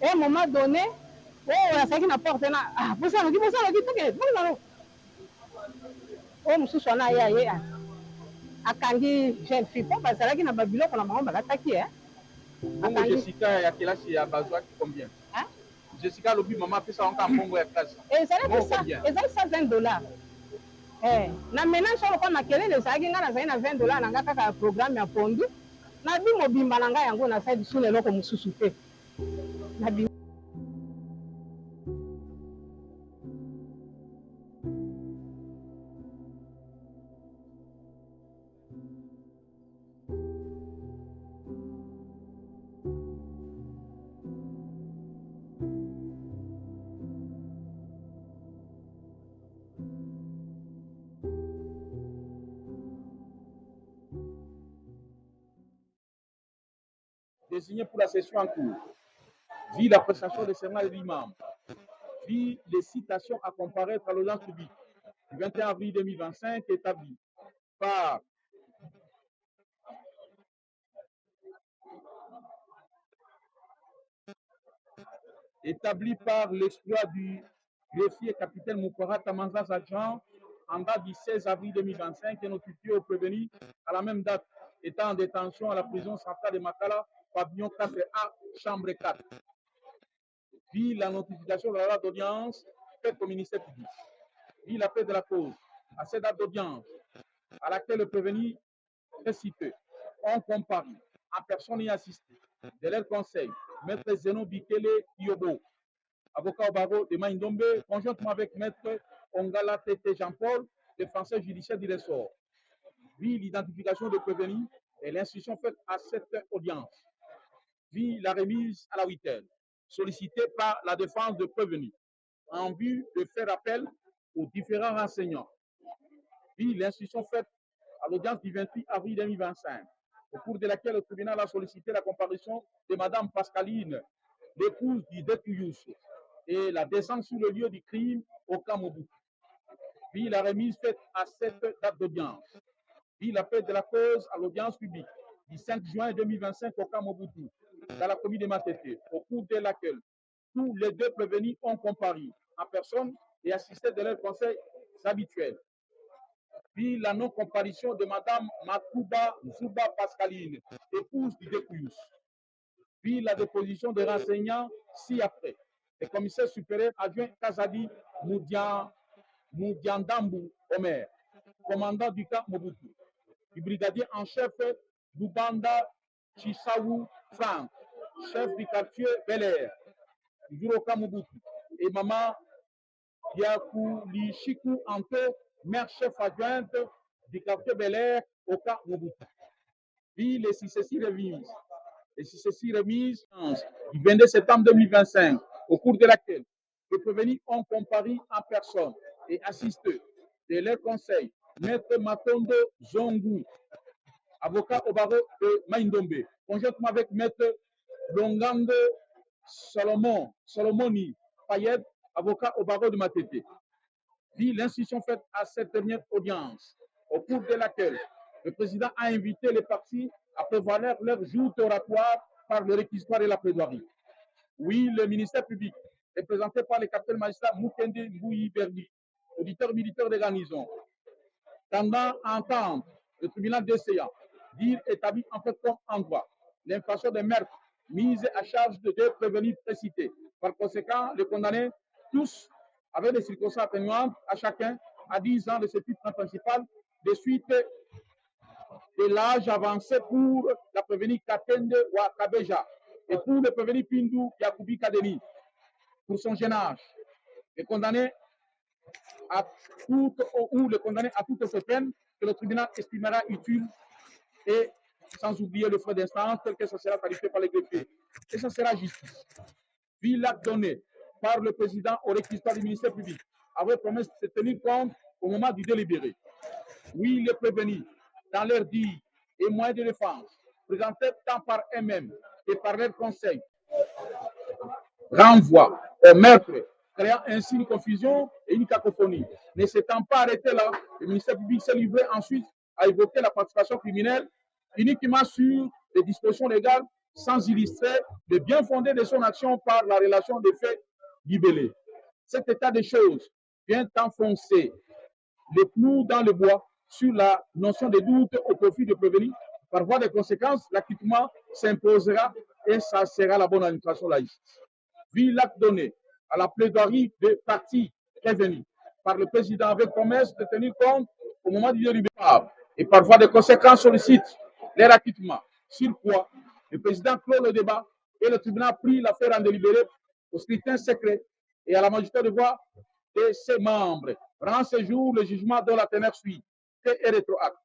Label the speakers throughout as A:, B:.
A: Et à un moment donné, oh, ça qui n'a pas porté là. Ah, pour ça, on dit, oh, monsieur Sona, akangi jeune fille, pas parce que n'a pas bilo qu'on a marre, bah, attaqué, hein.
B: Bongo Jessica, il y a quel âge il y a besoin combien?
A: Hein?
B: Jessica, le but, maman, fait ça encore Bongo à classe.
A: Et ça, et ça, ça, $20. Eh, na maintenant, sur le compte, na kelele, ça, qui n'a pas $20, n'a pas programme à pondu. Na bi mobimba na ngai yango na side sous leloko mosusu te. Na bi
B: désigné pour la session en cours, vit la prestation de serment de l'imam, vit les citations à comparaître à l'audience publique du 21 avril 2025 établie par l'exploit du greffier capitaine Moukora Tamanza Adjan en date du 16 avril 2025 et notifié au prévenu à la même date étant en détention à la prison centrale de Makala, pavillon 4A, chambre 4. Vit la notification de la date d'audience faite au ministère public. Vit l'appel de la cause à cette date d'audience à laquelle le prévenu est cité. On compare en personne y assisté de leur conseil, Maître Zeno Bikele Yobo, avocat au barreau de Maïndombe, conjointement avec Maître Ongala Tete Jean-Paul, défenseur judiciaire du ressort. Vit l'identification de prévenu et l'instruction faite à cette audience. Vit la remise à la huitaine, sollicitée par la défense de prévenu, en vue de faire appel aux différents renseignants. Vit l'instruction faite à l'audience du 28 avril 2025, au cours de laquelle le tribunal a sollicité la comparution de Mme Pascaline, l'épouse du détenu, et la descente sur le lieu du crime au camp Mobutu. Puis la remise faite à cette date d'audience. Puis l'appel de la cause à l'audience publique du 5 juin 2025 au camp Mobutu, dans la commune de Matete, au cours de laquelle tous les deux prévenus ont comparu en personne et assisté de leurs conseils habituels. Puis la non-comparution de Mme Makuba Zuba Pascaline, épouse du détenu. Puis la déposition des renseignants ci-après. Le commissaire supérieur adjoint Kazadi Moudiandambu Omer, commandant du camp Mobutu, du brigadier en chef Lubanda Chisawu Frank, chef du quartier Bel Air, toujours au camp Mobutu, et Maman Yakulishiku Anto, mère chef adjointe du quartier Bel Air au camp Mobutu. Puis les successives remises. Les successives remises du 22 septembre 2025, au cours de laquelle les prévenus ont comparu en personne et assisté de leur conseil, Maître Matondo Zongu, avocat au barreau de Maïndombe, conjointement avec Maître Longando Solomoni Payet, avocat au barreau de Matete. Puis l'instruction faite à cette dernière audience, au cours de laquelle le président a invité les parties à prévoir leur joute oratoire par le réquisitoire et la plaidoirie. Oui, le ministère public, représenté par le capitaine magistrat Moukende Mbouyi Berdi, auditeur militaire de garnison, tendant à entendre le tribunal DCA dire établi en fait comme en droit l'infraction des meurtres mise à charge de deux prévenus précités. Par conséquent, les condamnés, tous avec des circonstances atténuantes à chacun à 10 ans de ce titre principal, de suite de l'âge avancé pour la prévenue Katende Wakabeja et pour le prévenu Pindu Yakubi Kadeni, pour son jeune âge. Les condamnés à toute peine que le tribunal estimera utile et sans oublier le frais d'instance tel que ça sera qualifié par les greffiers. Et ça sera justice. Puis l'acte donné par le président au réquisitoire du ministère public avait promis de se tenir compte au moment du délibéré. Oui, les prévenus, dans leur dits et moyens de défense, présentés tant par eux-mêmes et par leur conseil, renvoient au meurtre, créant ainsi une confusion et une cacophonie. Ne s'étant pas arrêté là, le ministère public s'est livré ensuite à évoquer la participation criminelle uniquement sur les dispositions légales sans illustrer le bien fondé de son action par la relation des faits libellés. Cet état des choses vient enfoncer les clous dans le bois sur la notion de doute au profit de prévenir. Par voie de conséquence, l'acquittement s'imposera et ça sera la bonne administration laïque. Vu l'acte donné à la plaidoirie des parties prévenues par le président avec promesse de tenir compte au moment du délibératoire et par voie de conséquence sollicite leur acquittement. Sur quoi le président clôt le débat et le tribunal prit l'affaire en délibéré au scrutin secret et à la majorité de voix de ses membres. Rend ce jour le jugement dont la teneur suit, fait et rétroacte.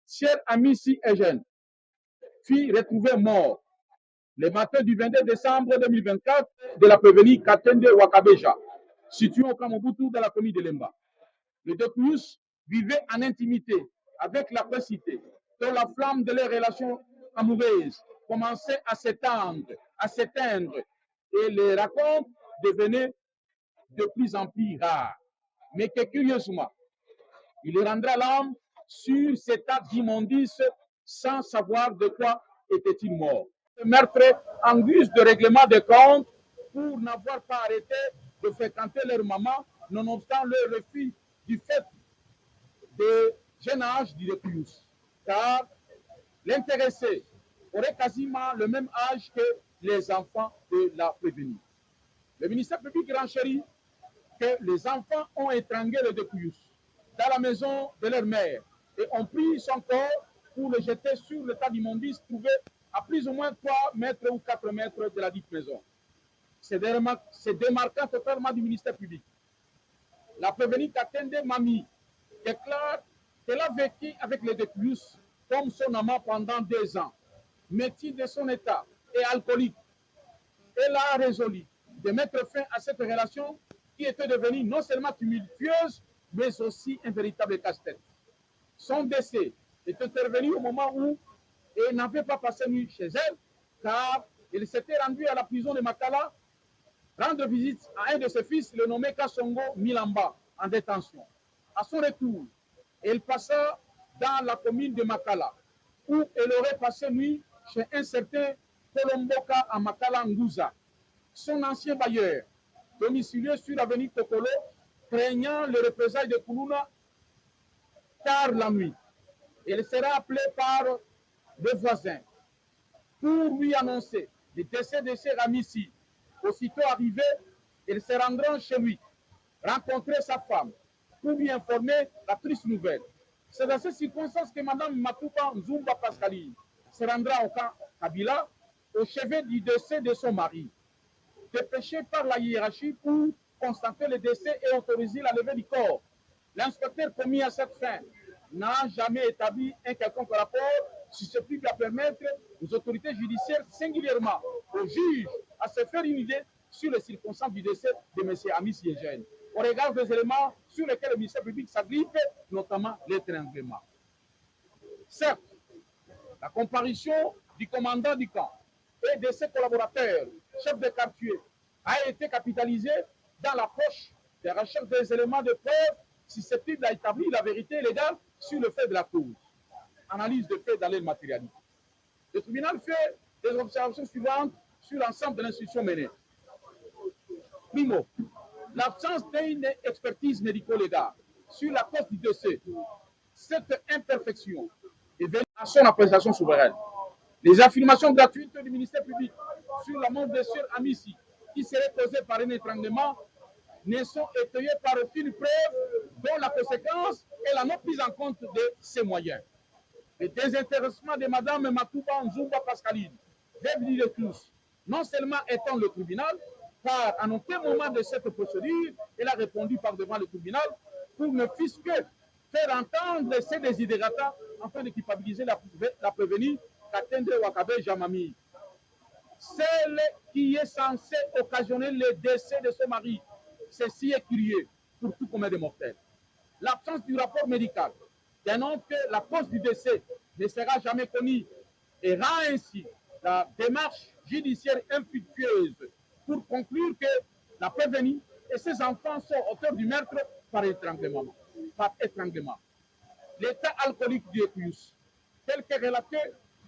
B: Cher Amissi Eugène fut retrouvé mort le matin du 22 décembre 2024 de la prévenue Katende Wakabeja, située au Kamobutu dans la commune de Lemba. Les deux Cruz vivaient en intimité avec la précité, dont la flamme de leurs relations amoureuses commençait à s'éteindre, et les racontes devenaient de plus en plus rares. Mais que curieusement, il rendra l'âme sur cet acte d'immondice sans savoir de quoi était-il mort. Le meurtre en guise de règlement de comptes pour n'avoir pas arrêté de fréquenter leur maman, nonobstant leur refus du fait de jeune âge du reclus. Car l'intéressé aurait quasiment le même âge que les enfants de la prévenue. Le ministère public renchérit que les enfants ont étranglé le Declius dans la maison de leur mère et ont pris son corps pour le jeter sur le tas d'immondices trouvé à plus ou moins 3 mètres ou 4 mètres de la dite maison. Se démarquant totalement du ministère public. La prévenue Katende Mami déclare qu'elle a vécu avec le Declius comme son amant pendant 2 ans, métier de son état et alcoolique. Elle a résolu de mettre fin à cette relation qui était devenue non seulement tumultueuse, mais aussi un véritable casse-tête. Son décès est intervenu au moment où elle n'avait pas passé nuit chez elle, car elle s'était rendue à la prison de Makala rendre visite à un de ses fils, le nommé Kassongo Milamba, en détention. À son retour, elle passa dans la commune de Makala, où elle aurait passé nuit chez un certain Kolomboka à Makala Nguza, son ancien bailleur, domicilié sur l'avenue Kokolo, craignant le représailles de Koulouna tard la nuit. Elle sera appelée par le voisin pour lui annoncer le décès de ses amis ici. Aussitôt arrivé, ils se rendront chez lui, rencontrer sa femme, pour lui informer la triste nouvelle. C'est dans ces circonstances que Mme Matouba Nzumba Pascaline se rendra au camp Kabila au chevet du décès de son mari, dépêché par la hiérarchie pour constater le décès et autoriser la levée du corps. L'inspecteur commis à cette fin n'a jamais établi un quelconque rapport susceptible à permettre aux autorités judiciaires, singulièrement aux juges, à se faire une idée sur les circonstances du décès de M. Amissi Eugène, au regard des éléments sur lesquels le ministère public s'agrippe, notamment l'étranglement. Certes, la comparution du commandant du camp et de ses collaborateurs, chefs de quartier, a été capitalisée dans l'approche des recherches des éléments de preuve susceptibles d'établir la vérité légale sur le fait de la cause. Analyse de fait dans les matérialité. Le tribunal fait des observations suivantes sur l'ensemble de l'institution menée. Primo, l'absence d'une expertise médico-légale sur la cause du décès. Cette imperfection est venue à son appréciation souveraine. Les affirmations gratuites du ministère public sur la mort de M. Amissi, qui serait causée par un étranglement, ne sont étayées par aucune preuve, dont la conséquence est la non prise en compte de ces moyens. Le désintéressement de Mme Matouba Nzumba Pascaline, veuve de tous, non seulement étant le tribunal, car à aucun moment de cette procédure, elle a répondu par devant le tribunal pour ne fût-ce que faire entendre ses désidérata afin de culpabiliser la prévenue Katende Wakabe Jamami. Celle qui est censée occasionner le décès de son mari. Ceci est curieux pour tout commun de mortels. L'absence du rapport médical dénonce que la cause du décès ne sera jamais connue et rend ainsi la démarche judiciaire infructueuse pour conclure que la prévenue et ses enfants sont auteurs du meurtre par étranglement. L'état alcoolique du époux, tel que relaté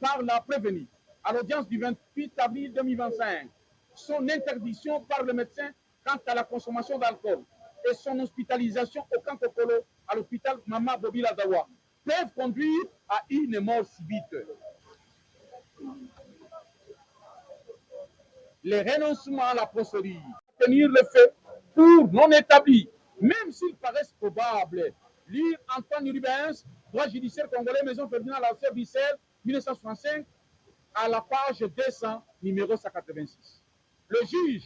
B: par la prévenue, à l'audience du 28 avril 2025 son interdiction par le médecin quant à la consommation d'alcool et son hospitalisation au Kankokolo à l'hôpital Mama Bobila Dawa peuvent conduire à une mort subite. Les renoncements à la procédure, tenir le fait pour non établi, même s'ils paraissent probables. Lire Antoine Rubens, droit judiciaire congolais, Maison Ferdinand Lanceur, Bruxelles, 1965, à la page 200, numéro 186. Le juge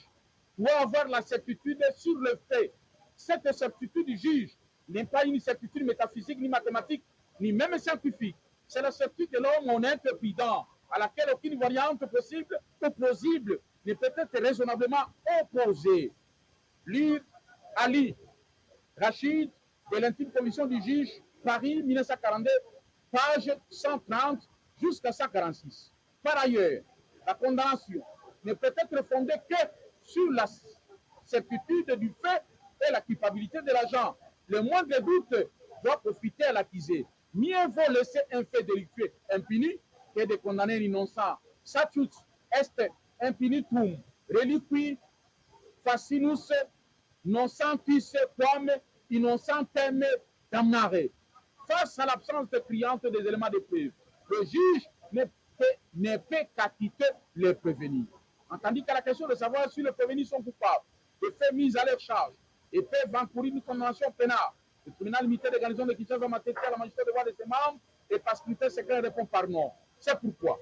B: doit avoir la certitude sur le fait. Cette certitude du juge n'est pas une certitude métaphysique, ni mathématique, ni même scientifique. C'est la certitude de l'homme honnête et prudent, à laquelle aucune variante possible ou plausible ne peut être raisonnablement opposée. Lire Ali Rachid de l'intime commission du juge, Paris 1942, page 130 jusqu'à 146. Par ailleurs, la condamnation ne peut être fondée que sur la certitude du fait et la culpabilité de l'agent. Le moindre doute doit profiter à l'accusé. Mieux vaut laisser un fait délictueux impuni que de condamner un innocent. Statut est impunitum reliqui facinus nocentis quam innocentem damnare. Face à l'absence de criante des éléments de preuve, le juge ne peut qu'acquitter les prévenus. Tandis qu'à la question de savoir si les prévenus sont coupables de faits mis à leur charge et peuvent encourir une condamnation pénale, le tribunal limité des garnisons de Kinshasa va m'attester à la magistrat de voir de ses membres et par scrutin secret répond par non. C'est pourquoi.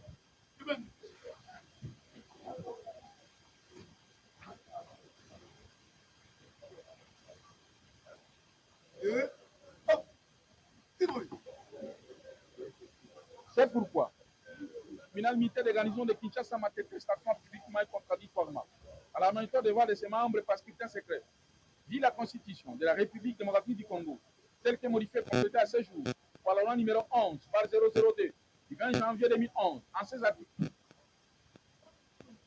B: C'est pourquoi le tribunal militaire des garnisons de Kinshasa m'a traité station publiquement et contradictoirement à la magistrat de voir de ses membres par scrutin secret. Dit la Constitution de la République démocratique du Congo, telle que modifiée et complétée à ce jour par la loi numéro 11 par 002 du 20 janvier 2011 en 16 articles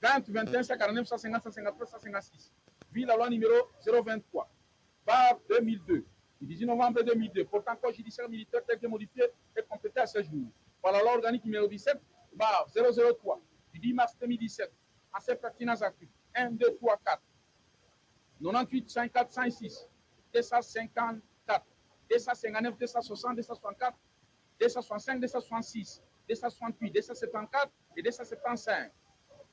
B: 20, 21, 149, 150, 153, 156. Vu la loi numéro 023 par 2002 du 18 novembre 2002 portant corps judiciaire militaire tel que modifié et complété à ce jour par la loi organique numéro 17 par 003 du 10 mars 2017 en ses pertinents articles 1, 2, 3, 4, 98, 104, 106, 254, 259, 260, 264, 265, 266, 268, 274 et 275.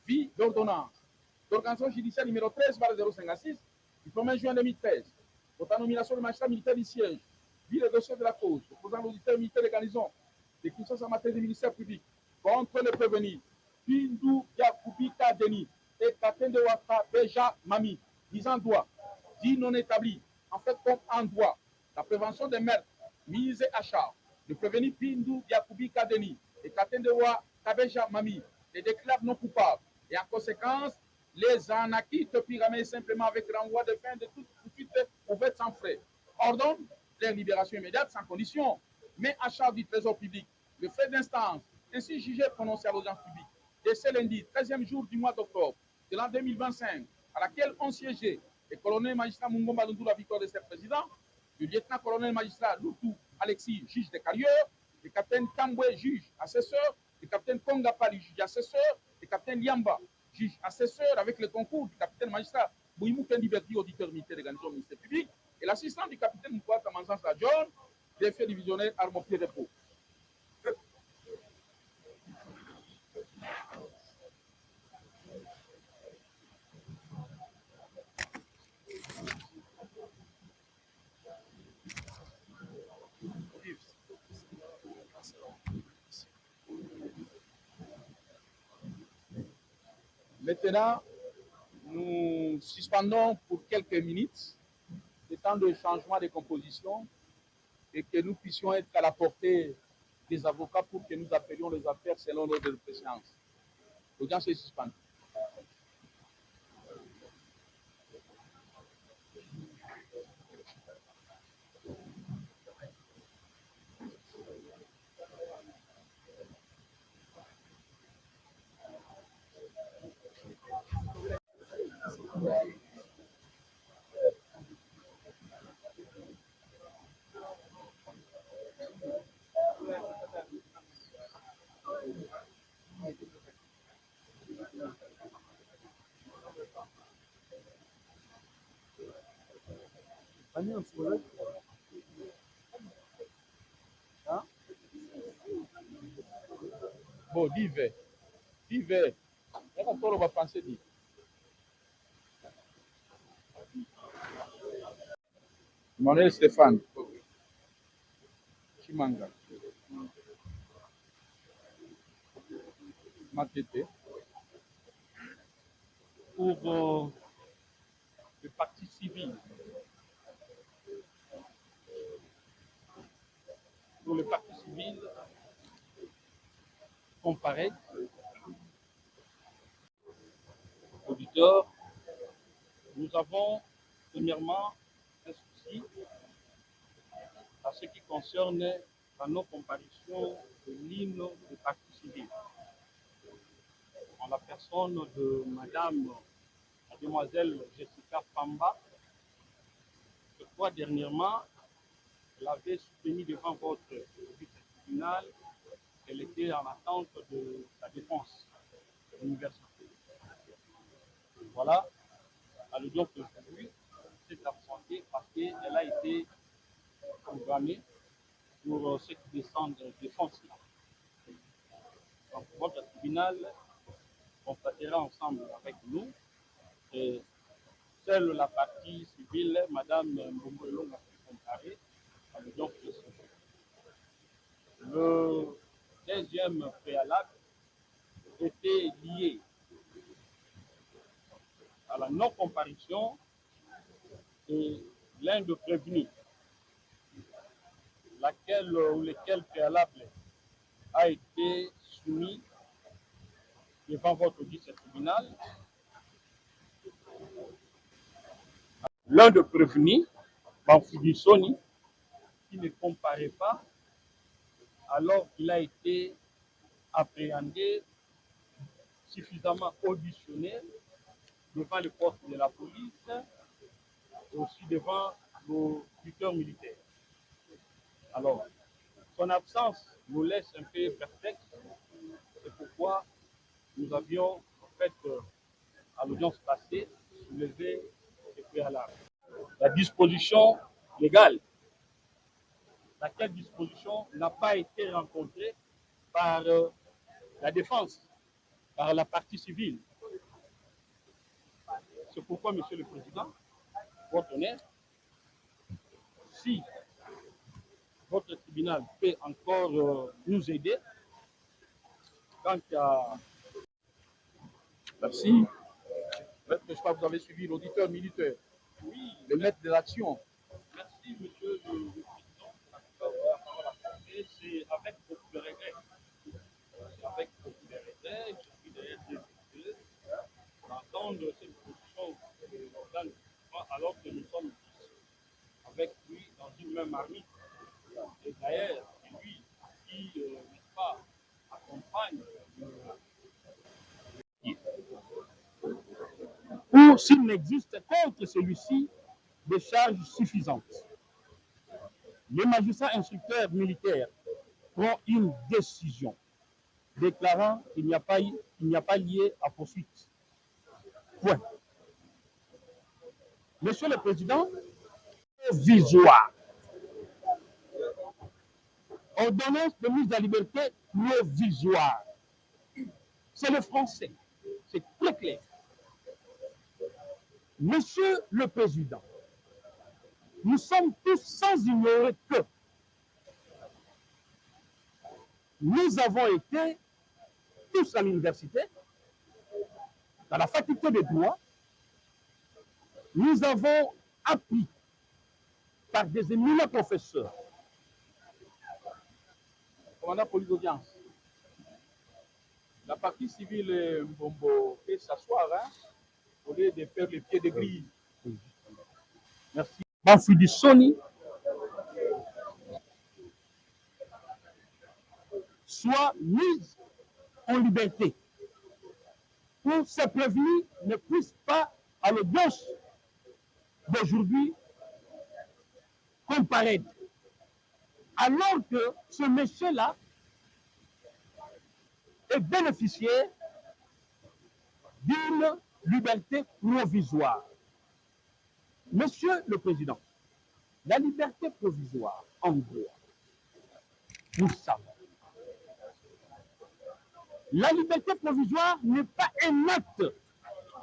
B: Vie d'ordonnance d'organisation judiciaire numéro 13 056 du 1er juin 2013 pour la nomination de magistrat militaire du siège. Vie le dossier de la cause opposant l'auditeur militaire des garnisons de Kinshasa en matière de ministère public contre le prévenu Pindu Yakubika Denis et Katende Waka Beja Mami disant droit, dit non établi, en fait comme en droit, la prévention des meurtres mise à charge. Le prévenu Pindu Yakubika Denis et Katende Waka Beja Mami les déclarent non coupables et en conséquence, les en acquittent pyramide simplement avec renvoi de fin de toute poursuite ouverte sans frais. Ordonne leur libération immédiate sans condition, mais à charge du trésor public. Le fait d'instance, ainsi jugé prononcé à l'audience publique, de ce lundi, 13e jour du mois d'octobre de l'an 2025, à laquelle ont siégé le colonel magistrat Mungomba Lundu, la victoire de ses présidents, le lieutenant-colonel magistrat Loutou Alexis, juge de carrière, le capitaine Tamboué, juge assesseur, le capitaine Konga Pali, juge assesseur, le capitaine Liamba, juge assesseur, avec le concours du capitaine magistrat Bouimou Kendi auditeur militaire des garnisons ministère public, et l'assistant du capitaine Moukwata Manzanza John, défait divisionnaire arme pied repos. Maintenant, nous suspendons pour quelques minutes le temps de changement de composition et que nous puissions être à la portée des avocats pour que nous appelions les affaires selon l'ordre de préséance. L'audience est suspendue. Hein? Bon, divers. Divers. Il y a encore, on va penser dire. Emmanuel Stéphane. Chimanga. Matete. Pour le parti civil. Pour le parti civil, comparé, auditeur, nous avons premièrement un souci à ce qui concerne la non-comparution de l'hymne du parti civil. En la personne de Madame, Mademoiselle Jessica Pamba, je crois dernièrement, elle avait soutenu devant votre tribunal qu'elle était en attente de sa défense de l'université. Voilà, à l'audience d'aujourd'hui, s'est absentée parce qu'elle a été programmée pour cette défense-là. Donc, votre tribunal constatera ensemble avec nous et seule la partie civile, Mme Mbongo Elonga, a pu comparer à l'audience de ce jour. Le deuxième préalable était lié à la non-comparution de l'un de prévenus, laquelle ou lequel préalable a été soumis devant votre audience tribunal. L'un de prévenus, Bamfudi Soni, qui ne comparait pas alors qu'il a été appréhendé, suffisamment auditionné devant le poste de la police et aussi devant nos tuteurs militaires. Alors, son absence nous laisse un peu perplexes. C'est pourquoi nous avions, en fait, à l'audience passée, soulevé ces préalables. La disposition légale, laquelle disposition n'a pas été rencontrée par la défense, par la partie civile. C'est pourquoi, Monsieur le Président, votre honneur, si votre tribunal peut encore nous aider quant à... Merci. Je sais pas, vous avez suivi l'auditeur militaire. Oui. Le maître de l'action. Merci, Monsieur le Président. C'est avec beaucoup de regrets. C'est avec beaucoup de regrets. Je suis derrière des députés d'entendre cette position de l'organe alors que nous sommes tous avec lui dans une même armée. Et d'ailleurs, c'est lui qui, n'est-ce pas, accompagne ou s'il n'existe contre celui-ci des charges suffisantes. Les magistrats instructeurs militaires prend une décision déclarant qu'il n'y a pas lié à poursuite. Point. Monsieur le Président, provisoire. Ordonnance de mise à liberté provisoire. C'est le français. C'est très clair. Monsieur le Président, nous sommes tous sans ignorer que nous avons été tous à l'université, dans la faculté de droit, nous avons appris par des éminents professeurs. Commandant police d'audience, la partie civile Mbombo peut s'asseoir, hein, au lieu de faire les pieds de grille. Merci. Bamfudi Soni soit mise en liberté pour ces prévenus ne puissent pas, à l'audience d'aujourd'hui, comparaître. Alors que ce monsieur-là est bénéficiaire d'une liberté provisoire. Monsieur le Président,
C: La liberté provisoire en droit, nous savons. La liberté provisoire n'est pas un acte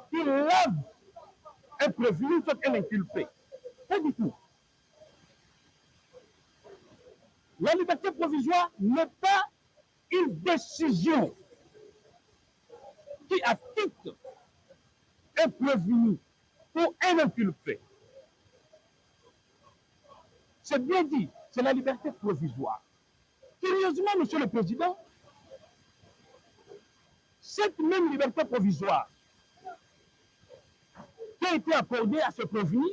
C: qui lève un prévenu soit un inculpé. Pas du tout. La liberté provisoire n'est pas une décision qui acquitte un prévenu pour un inculpé. C'est bien dit, c'est la liberté provisoire. Curieusement, Monsieur le Président, cette même liberté provisoire qui a été accordée à ce prévenu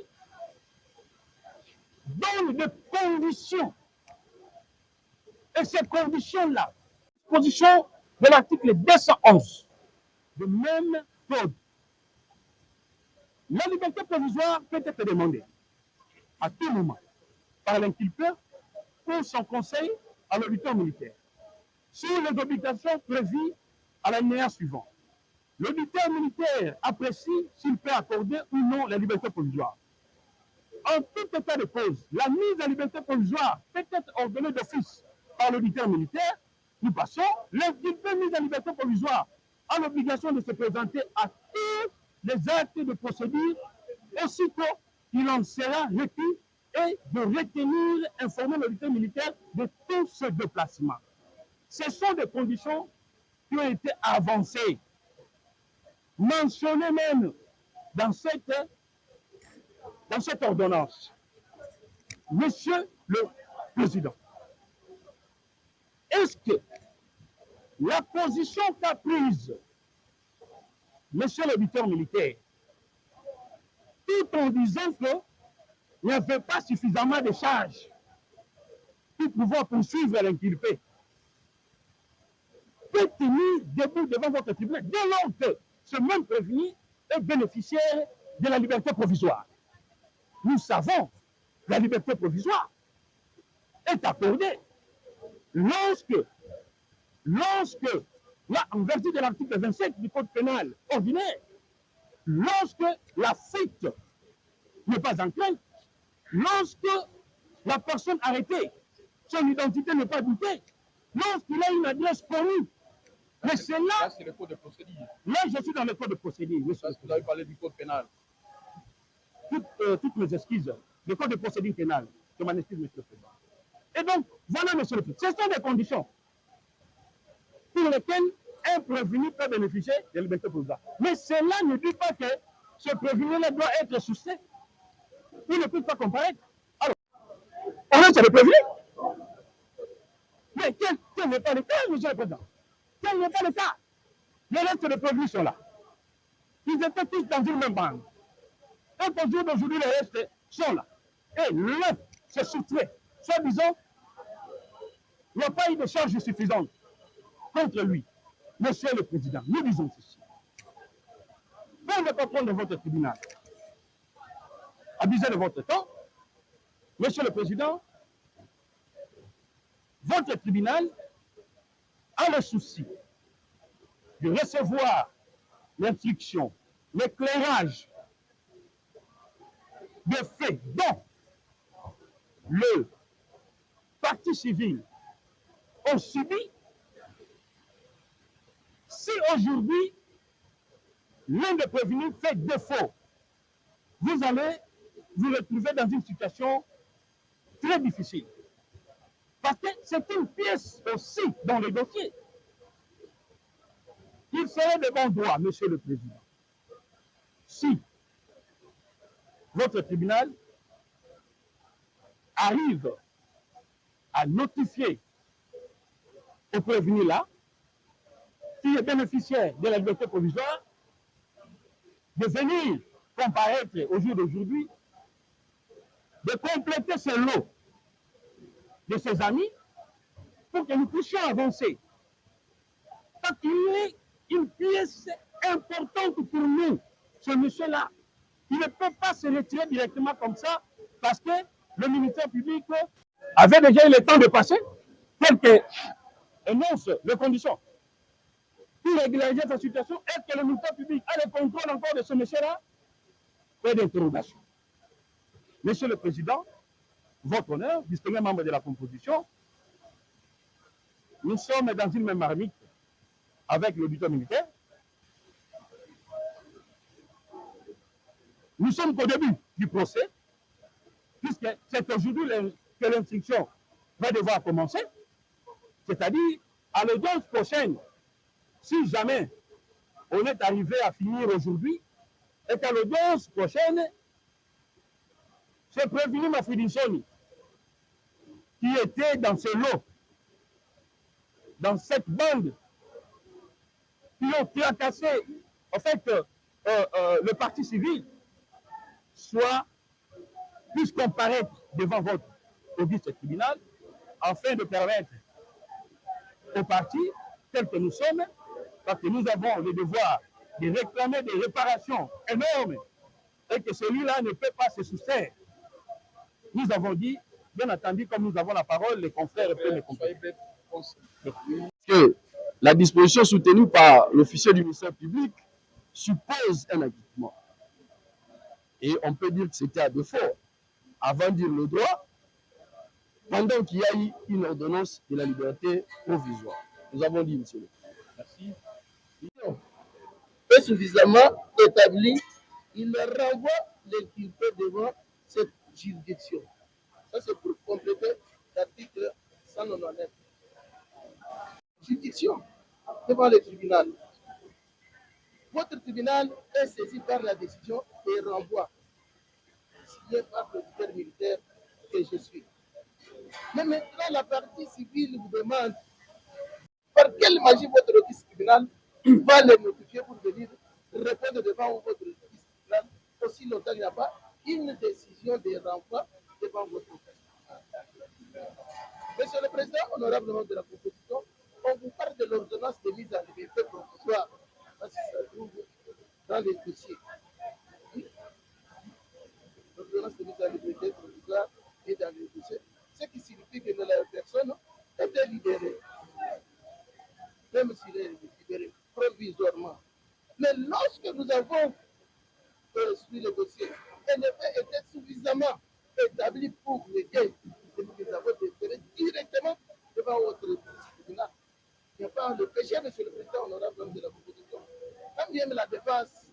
C: donne des conditions. Et ces conditions-là, position de l'article 211 du même code, la liberté provisoire peut être demandée à tout moment par l'inculpé pour son conseil à l'auditeur militaire sur les obligations prévues à l'alinéa suivant. L'auditeur militaire apprécie s'il peut accorder ou non la liberté provisoire. En tout état de cause, la mise en liberté provisoire peut être ordonnée d'office par l'auditeur militaire. Nous passons, l'inculpé mis en liberté provisoire a l'obligation de se présenter à tous les actes de procédure aussitôt qu'il en sera requis et de retenir, informer l'auditeur militaire de tout ce déplacement. Ce sont des conditions qui ont été avancées, mentionnées même dans cette ordonnance. Monsieur le Président, est-ce que la position qu'a prise Monsieur l'auditeur militaire, tout en disant qu'il n'y avait pas suffisamment de charges pour pouvoir poursuivre l'inculpé, peut tenir debout devant votre tribunal dès lors que ce même prévenu est bénéficiaire de la liberté provisoire? Nous savons que la liberté provisoire est accordée lorsque, là, en vertu de l'article 27 du Code pénal ordinaire, lorsque la fuite n'est pas en crainte, lorsque la personne arrêtée, son identité n'est pas doutée, lorsqu'il a une adresse connue. Mais c'est là,
B: c'est le code de procédure.
C: Là, je suis dans le code de procédure.
B: Vous avez parlé du code pénal.
C: Toutes mes excuses. Le code de procédure pénale. Je m'en excuse, Monsieur le Président. Et donc, voilà, Monsieur le Président. Ce sont des conditions pour lesquelles un prévenu peut bénéficier de la liberté provisoire. Mais cela ne dit pas que ce prévenu-là doit être soustrait. Il ne peut pas comparaître. Alors, on est sur le prévenu. Mais quel n'est pas le cas, Monsieur le Président? Quel n'est pas le cas? Le reste des prévenus sont là. Ils étaient tous dans une même bande. Et pour jour d'aujourd'hui, les restes sont là. Et l'un se soustrait. Soit disant, il n'y a pas eu de charge suffisante contre lui. Monsieur le Président, nous disons ceci. Pour ne pas prendre votre tribunal, abuser de votre temps, Monsieur le Président, votre tribunal a le souci de recevoir l'instruction, l'éclairage de faits dont le parti civil a subi. Si aujourd'hui, l'un des prévenus fait défaut, vous allez vous retrouver dans une situation très difficile. Parce que c'est une pièce aussi dans le dossier. Il serait de bon droit, Monsieur le Président, si votre tribunal arrive à notifier au prévenu là, qui est bénéficiaire de la liberté provisoire, de venir comparaître au jour d'aujourd'hui, de compléter ce lot de ses amis pour que nous puissions avancer. Parce qu'il est une pièce importante pour nous, ce monsieur-là. Il ne peut pas se retirer directement comme ça parce que le ministère public avait déjà eu le temps de passer, tel que énonce les conditions pour régulariser sa situation. Est-ce que le ministère public a le contrôle encore de ce monsieur-là? Pas d'interrogation. Monsieur le Président, votre honneur, distingués membres de la composition, nous sommes dans une même marmite avec l'auditeur militaire. Nous sommes qu'au début du procès, puisque c'est aujourd'hui que l'instruction va devoir commencer, c'est-à-dire à l'audience prochaine, si jamais on est arrivé à finir aujourd'hui, et qu'à l'audience prochaine, c'est prévenu Mafidisoni, qui était dans ce lot, dans cette bande, qui ont tracassé, en fait, le parti civil, soit puisse comparaître devant votre auguste tribunal, afin de permettre au parti, tel que nous sommes, parce que nous avons le devoir de réclamer des réparations énormes, et que celui-là ne peut pas se soustraire. Nous avons dit, bien entendu, comme nous avons la parole, les confrères peuvent me comprendre.
D: Que la disposition soutenue par l'officier du ministère public suppose un acquittement. Et on peut dire que c'était à défaut, avant de dire le droit, pendant qu'il y a eu une ordonnance de la liberté provisoire. Nous avons dit, monsieur le président. Merci. Est suffisamment établi, il renvoie l'inculpé devant cette juridiction. Ça, c'est pour compléter l'article 199. Juridiction devant le tribunal. Votre tribunal est saisi par la décision et renvoie, signé par l'auditeur militaire que je suis. Mais maintenant, la partie civile vous demande par quelle magie votre office tribunal va les notifier pour venir répondre devant votre office tribunal aussi longtemps qu'il n'y a pas une décision de renvoi devant votre office. Monsieur le Président, honorable membre de la proposition, on vous parle de l'ordonnance de mise en liberté provisoire. Ça se trouve dans les dossiers. L'ordonnance de mise en liberté provisoire est dans les dossiers. Ce qui signifie que la personne était libérée. Même s'il est libéré provisoirement. Mais lorsque nous avons suivi le dossier, un effet était suffisamment établi pour le gain. Nous avons déféré directement devant votre tribunal. Il n'y a pas de péché, monsieur le président, honorable de la proposition. Quand bien la défense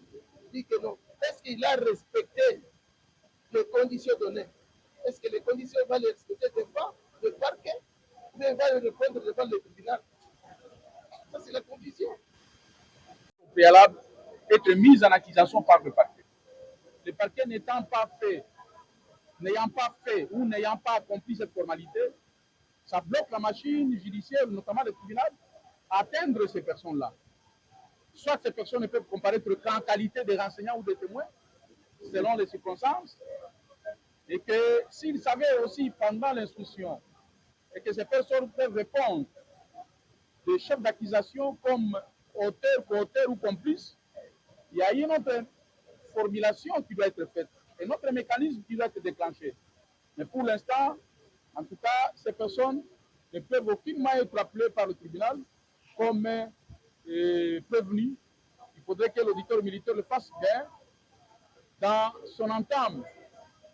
D: dit que non, est-ce qu'il a respecté les conditions données? Est-ce que les conditions vont les respecter devant le parquet ou bien va les répondre devant le tribunal? Ça, c'est la condition.
B: Préalable être mise en accusation par le parquet. Le parquet n'ayant pas fait ou n'ayant pas accompli cette formalité, ça bloque la machine judiciaire, notamment le tribunal, à atteindre ces personnes-là. Soit ces personnes ne peuvent comparaître qu'en qualité de renseignants ou de témoins, selon les circonstances, et que s'ils savaient aussi pendant l'instruction, et que ces personnes peuvent répondre des chefs d'accusation comme auteur, co-auteur ou complice, il y a une autre formulation qui doit être faite, un autre mécanisme qui doit être déclenché. Mais pour l'instant, en tout cas, ces personnes ne peuvent aucunement être appelées par le tribunal comme prévenues. Il faudrait que l'auditeur militaire le fasse bien. Dans son entame,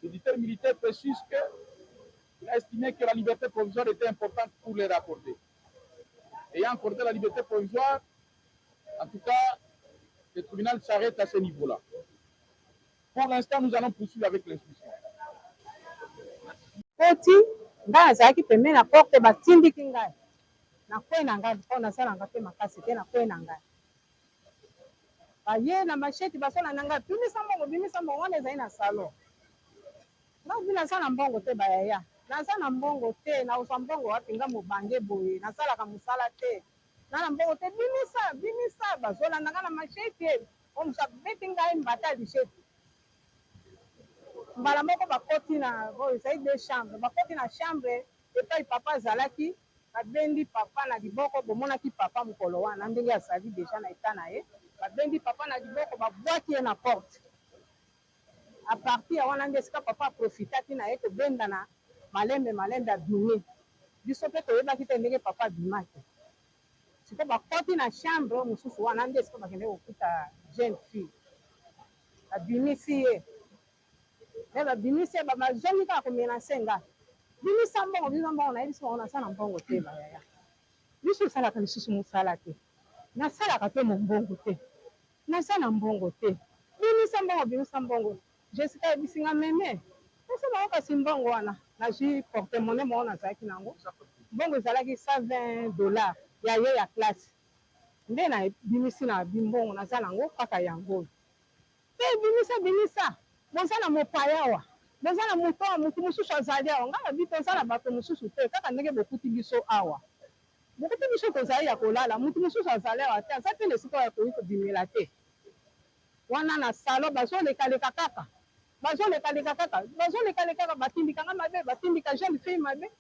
B: l'auditeur militaire précise qu'il a estimé que la liberté provisoire était importante pour les raccorder. Ayant accordé la liberté provisoire, en tout cas, le tribunal s'arrête à ce niveau-là. Pour l'instant, nous allons poursuivre avec l'instruction.
A: Koti ngai azalaki pembeni na porte batindiki ngai nakwei na ngai mpo nasalanga mpe makasi te nakwei na ngai baye na masheti basolanda ngai bimisa mbongo wana ezali na salon ngai naza na mbongo te bayaya naza na mbongo te nakozwa mbongo wapi nga mobange boye nasalaka mosala te na na mbongo te bimisa bazolanda ngai na masheti omusa beti ngai mbata lisheti mbala moko bakoti na ezali deux chambre bakoti na chambre epai papa azalaki babendi papa na liboko bomonaki papa mokolo wana ndenge azali deja na eta na ye babendi papa na liboko babwaki ye na porte apartir ya wana nde esika papa aprofitaki na ye kobenda na malembe abimi biso mpe toyebaki te ndenge papa abimaki siko bakoti na chambre mosusu wana nde esika bakende kokuta jeune fille babimisi ye me babimisi ye bazongi kaka komenase nga bimisa mbongo bimisa mbongo nayebi so nasala mbongo te bayaya biso osalaka lisusu mosala te nasalaka mpe mombongo te nasala mbongo te bimisa mbongo Jessica yebisinga meme esa bango kasi mbongo wana nazwi portemone moko nazalaki nango mbongo ezalaki $120 ya ye ya classe nde na bimisi na bimbongo naza nango kaka yango te bimisa boza na mopaya awa boza na moto awa motu mosusu azali awa ngai nabi toza na bato mosusu te kaka ndenge bokuti biso awa bokuti biso tozali ya kolala motu mosusu azali awa te aza te na esika ya koyi kobimela te wana na salo bazolekaleka kaka batindikanga mabe batindika jeune fille mabe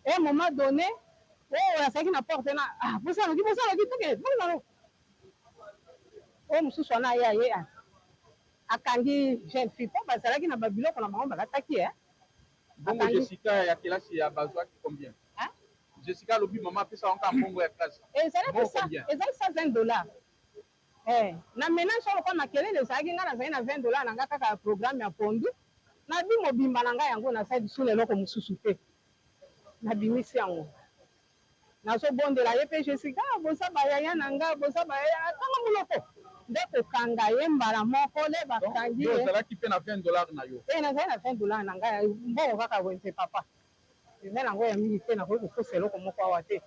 A: e moment donné oyo azalaki na porte na bosalaki teke bonano oyo mosusu wana ye akangi jeune fille mpo bazalaki na babiloko na bango balataki
B: bongo Jessica ya kelasi ya bazwaki combien Jessica alobi mama apesa wanka mbongo ya classe
A: ezalaki $120 na ménage oyo lokola makelele ezalaki ngai nazali na $20 na ngai kaka ya programme ya pondu nabi mobimba na ngai yango nasali su eloko mosusu te nabimisi yango nazobondela ye mpe Jessica boza bayaya na ngai boza bayaya atanga monoko nde kokanga ye mbala moko le bakangi ye
B: ozalaki mpe na $20 na yo
A: nazali na $20 na ngai mbongo kaka wenze papa eza nango ya mingi te nakoki kokosa eloko moko awa te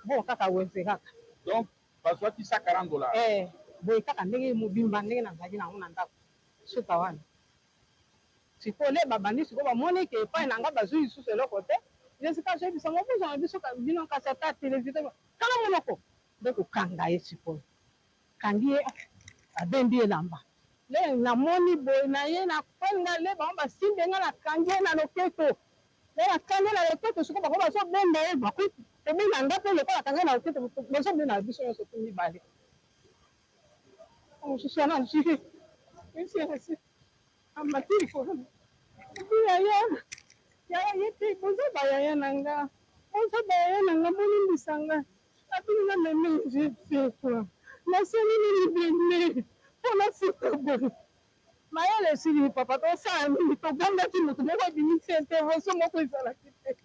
A: mbongo kaka wenze kaka
B: donc bazwaki $140
A: boye kaka ndenge mobimba ndenge nazalaki nango na ndako suka wana sikoyo le babandi sikoyo bamoni ke epai na ngai bazwi lisusu eloko te Jessica azoyebisa mobuzo na biso bino kasi ata televizio kanga monoko nde kokanga ye sikoyo kangi ye abembi elamba le namoni boye na ye nakwenga le bango basimbi nga nakangi ye na loketo le nakangi ye na loketo sikoyo bango bazobenda ye bakoki kobenda nga mpe lokola kangi ye na loketo bazobenda biso nyonso tu mibale mosusu wana jiri esi amatiri kolona yaya ye te boza bayaya na nga bolimbisa nga abininga meme jefekwa nasalini libende mpona sika boye mayele esili papa tosala mingi togangaki moto moko abimisi intervention moko ezalaki te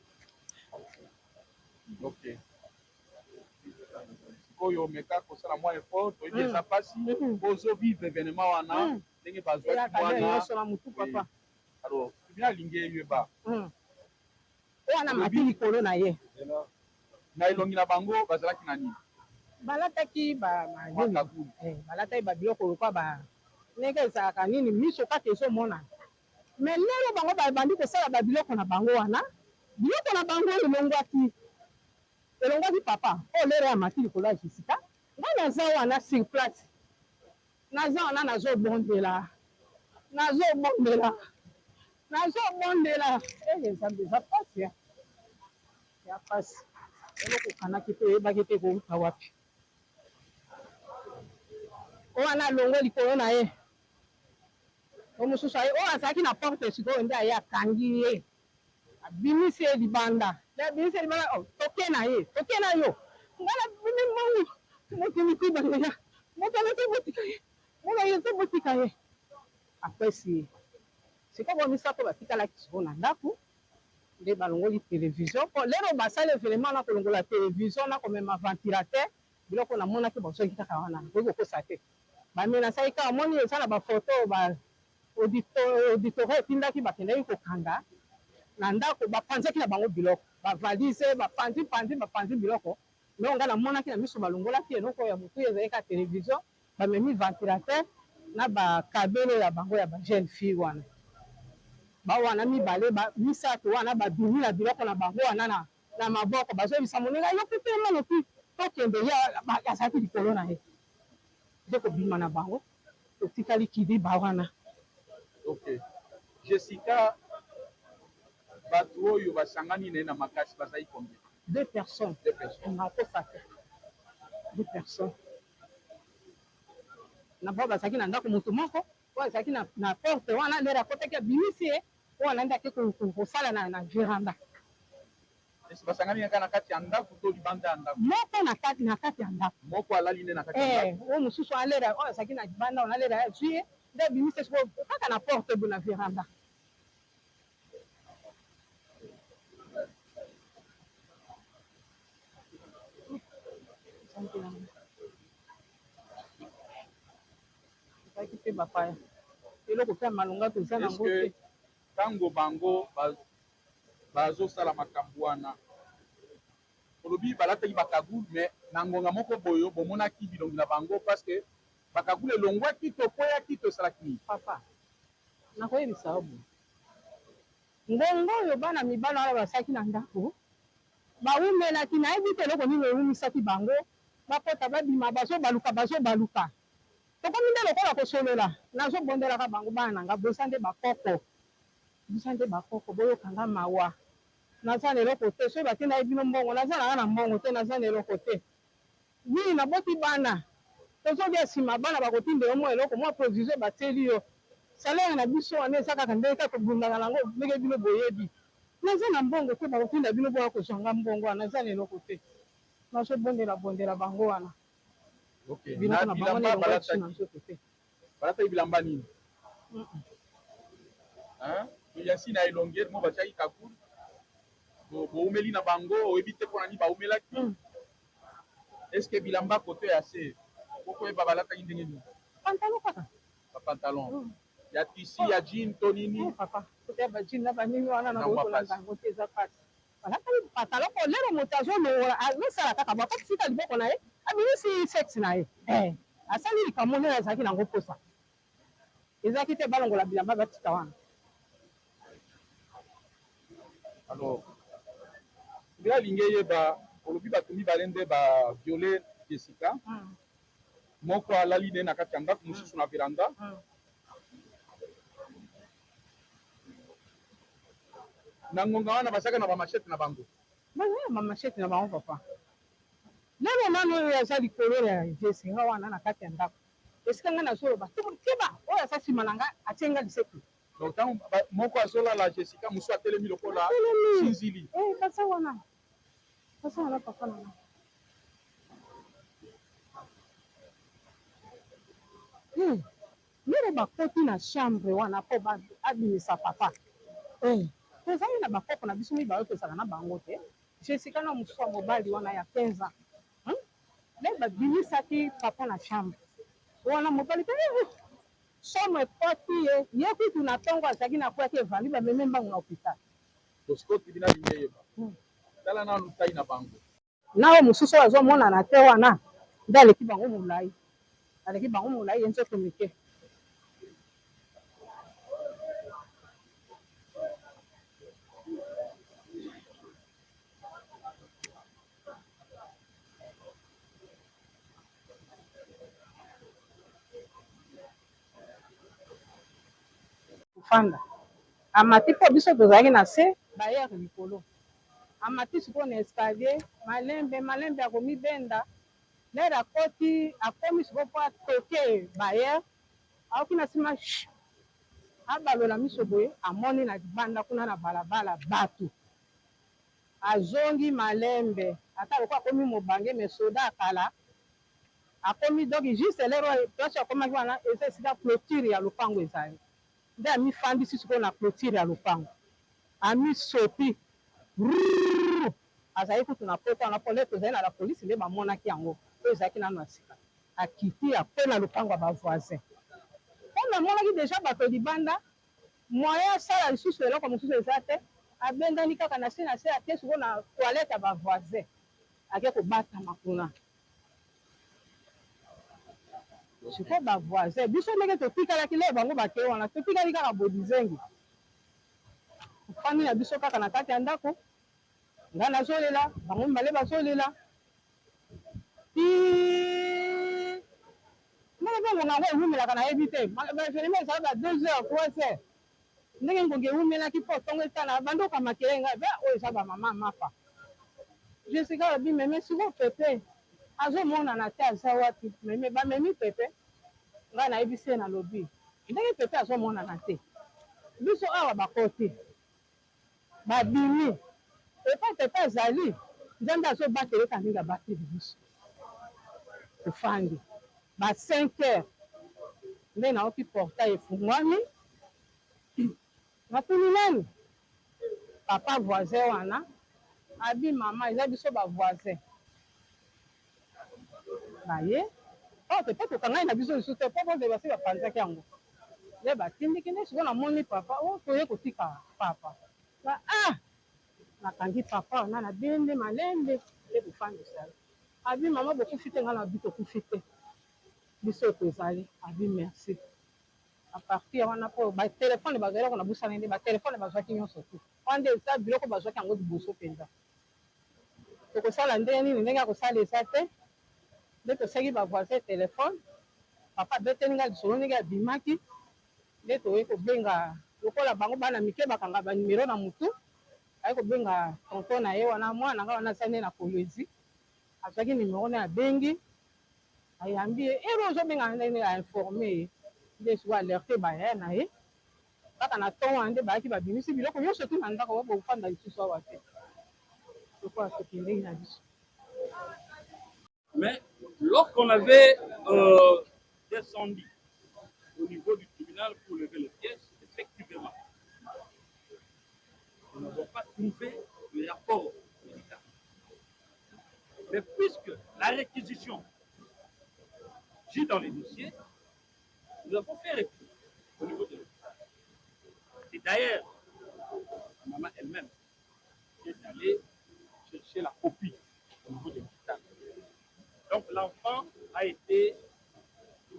B: sikoyo omeka kosala mwa effort toyebi eza mpasi ozovivre événement wana ndenge bazwaki
A: nyonso na motu papa
B: alors bino alingi eyeba
A: wana mati likolo na ye
B: na elongi na bango bazalaki na nini
A: balataki balataki babiloko lokwa ndenge ezalaka nini miso kaka ezomonana me lelo bango babandi kosala babiloko na bango wana biloko na bango elongwaki papa oyo lelo ya mati likolo ya Jessica ngai naza wana sur place naza wana nazobondela nzambe eza pasi ya pasi elokokanaki te oyebaki te kouta wapi oyo wana alongo likolo na ye o mosusu oyo azalaki na porte sikoyo nde aye akangi ye abimisi ye libanda toke na yo ngai nabimi mbongo moto mikubangeya moto alete botika ye apesi ye sikoyo bomisato batikalaki sikoyo na ndako nde balongoli televizio mpo lelo basali vraiment na kolongola televizio na komema ventilateur biloko namonaki bazoki kaka wana nakoki kokosa te bamenasaki kaka moni eza na bafoto auditorie etindaki bakendaki kokanga na ndako bapanzaki na bango biloko bavalise bapanzi biloko me ngai namonaki na miso balongolaki eloko ya motu ezalaki ka televizio bamemi ventilateur na bakabelo ya bango ya bajeune fille wana bawana mibale misato wana babimi na biloko na bango wana na maboko bazoyebisa moninga yoki te manoki tokende ye azalaki likolo na ye nde kobima na bango totikali kiliba wana
B: Jessica bato oyo basangani na ye na makasi bazali combien
A: 2 personnes nakosa te 2 personnes na bao bazalaki na ndako motu moko oyo azalaki na porte wana lere akotaki abimisi ye oyo anandi ake kosala na veranda
B: basangani kaka na kati ya ndako to libanda ya ndako
A: moko na kati ya ndako
B: moko alali nde na kati ya ndako
A: oyo mosusu alera oyo azalaki na libanda ona lera azwi ye nde abimisi ye kaka na porte bo na veranda ezalaki mpe bapaya eloko mpe ya malonga toza nango te.
B: Ntango bango bazosala makambo wana olobi balataki bakagulu me na ngonga moko boyo bomonaki bilongi na bango parce que bakagulu elongwaki to kweyaki to esalaki nini?
A: Papa nakoyebisa obo ngongo oyo bana mibali wana basalaki na ndako bawumelaki nayebi te eloko nini ewumisaki bango bakota babima bazobaluka tokomi nde lokola kosolola nazobondelaka bango bana na nga bosa nde bakoko boyokanga mawa naza na eloko te soki batindaye bino mbongo naza nanga na mbongo te naza na eloko te wi naboti bana tozolia nsima bana bakotindela mwa eloko mwa provision batieli yo salaire na biso wana eza kaka ndenge kaka kobundaka nango ndenge bino boyebi naza na mbongo te bakotinda bino boya kozwanga mbongo wana naza na eloko te nazobondela bango wana biloko na bango nelongo na nzoto te
B: balataki bilamba nini yasi na elonge mo batiaki kakulu boumeli na bango oyebi te mpona nini baumelaki estce bilamba kote ya se okoyeba balataki ndenge nini
A: pantalon kaka
B: bapantalon ya tisi ya jean to nini
A: papa kote ya bajine na banini wana nakokolanda yango te eza pasi balataki pantalon kolero moto azolowola azosala kaka bakotisika liboko na ye abimisi sexe na ye asali likambo ndenge azalaki nango mposa ezalaki te balongola bilamba batika wana
B: alors ngai alingi eyeba olobi bato mibale nde baviole Jessica moko alali nde na kati ya ndako mosusu na veranda na ngonga wana bazalaka na bamashete na bango
A: bazala bamashete na bango papa lelo nano oyo aza likolo ya Jessica wana na kati ya ndako esika ngai nazoloba keba oyo aza nsima na ngai atie ngai liseku
B: donc ntango moko azolala Jessica mosusu atelemi lokola sinzili
A: baza wana papa na ndenge bakoti na chambre wana mpo abimisa papa tozali na bakoko na biso mibale tozala na bango te Jessica na mosusu ya mobali wana ya 15 ans nde babimisaki papa na chambre wana mobali te somo ekoti ye kutu na ntongo azalaki na kwaki evandi bameme mbango na hôpital
B: tosikoti bina lingi eyeba tala nanu tai na bango
A: nawe mosusu oyo azomonana te wana nde aleki bango molai ye nzoto mike kofanda amati mpo biso tozalaki na se bayere likolo amati sikoyo na escalier malembe akomibenda lere akomi sikoyo mpo atoke bayere aoki na nsima abalola miso boye amoni na libanda kuna na balabala bato azongi malembe ata lokola akomi mobange me soda akala akomi donc juste lero place akomaki wana eza esika clôture ya lopango ezali nde amifandisi sikoyo na clôture ya lopango amisoti azali kutu na poto wana po lere tozali na la polisi nde bamonaki yango oyo ezalaki nano na sika akiti ape na lopango ya bavoisin mpo namonaki deja bato libanda moyen asala lisusu eloko mosusu eza te abendani kaka na se ate sikoyo na toilette ya bavoisin ake kobatama kuna sikoyo bavoisin biso ndenge totikalaki le bango bake wana totikali kaka bodizengi fami na biso kaka na kati ya ndako ngai nazolela bango mibale bazolela ndenge mpe ngonga yango ewumelaka nayebi te bainfirmier ezala ba 2 heures 3 heures ndenge ngonga ewumelaki mpo ntongo etana bandoka makele ngai be oyo eza bamama mafa Jessica alobi meme siko pepe azomonana te aza wapi meme bamemi pepe ngai nayebisi ye nalobi ndenge pepe azomonana te biso awa bakoti babimi epa pepe azali nzambe azobatele kamingi abateli biso ofandi ba 5 heures nde naoki portail efungwami natuni nani papa voisin wana abi mama eza biso bavoisin baye ote mpo tokangai na biso lisusu te mpo bote basi bapanzaki yango nde batindiki nde sikoyo namoni papa o toye kotika papa nakangi papa wana na bende malembe nde kofandisa abi mama bokufi te ngai na bi tokufi te biso tozali abi merci apartir wana mpo batelefone bazalaki na busana nde batelefone bazwaki nyonso te wana nde eza biloko bazwaki yango liboso mpenza tokosala ndenge nini ndenge ya kosalisa te nde tosaki bavoisin telefone papa abeteli ngai lisolo ndenge abimaki nde toye kobenga lokola bango bana mike bakanga banimero na motu aye kobenga tonton na ye wana mwana ngai wana asali nde na kolwezi azwaki nimero ne abengi ayambi ye ero ozobenga ndenge ainforme ye nde sikoyo alerte baya na ye kaka na ton wana nde bayaki babimisi biloko nyonso tu na ndako bakofanda lisusu awa te lokola tokendeki na biso.
E: Mais lorsqu'on avait descendu au niveau du tribunal pour lever les pièces, effectivement, nous n'avons pas trouvé le rapport médical. Mais puisque la réquisition gît dans les dossiers, nous avons fait recours au niveau de l'hôpital. C'est d'ailleurs la maman elle-même qui est allée chercher la copie au niveau de l'hôpital. Donc l'enfant a été,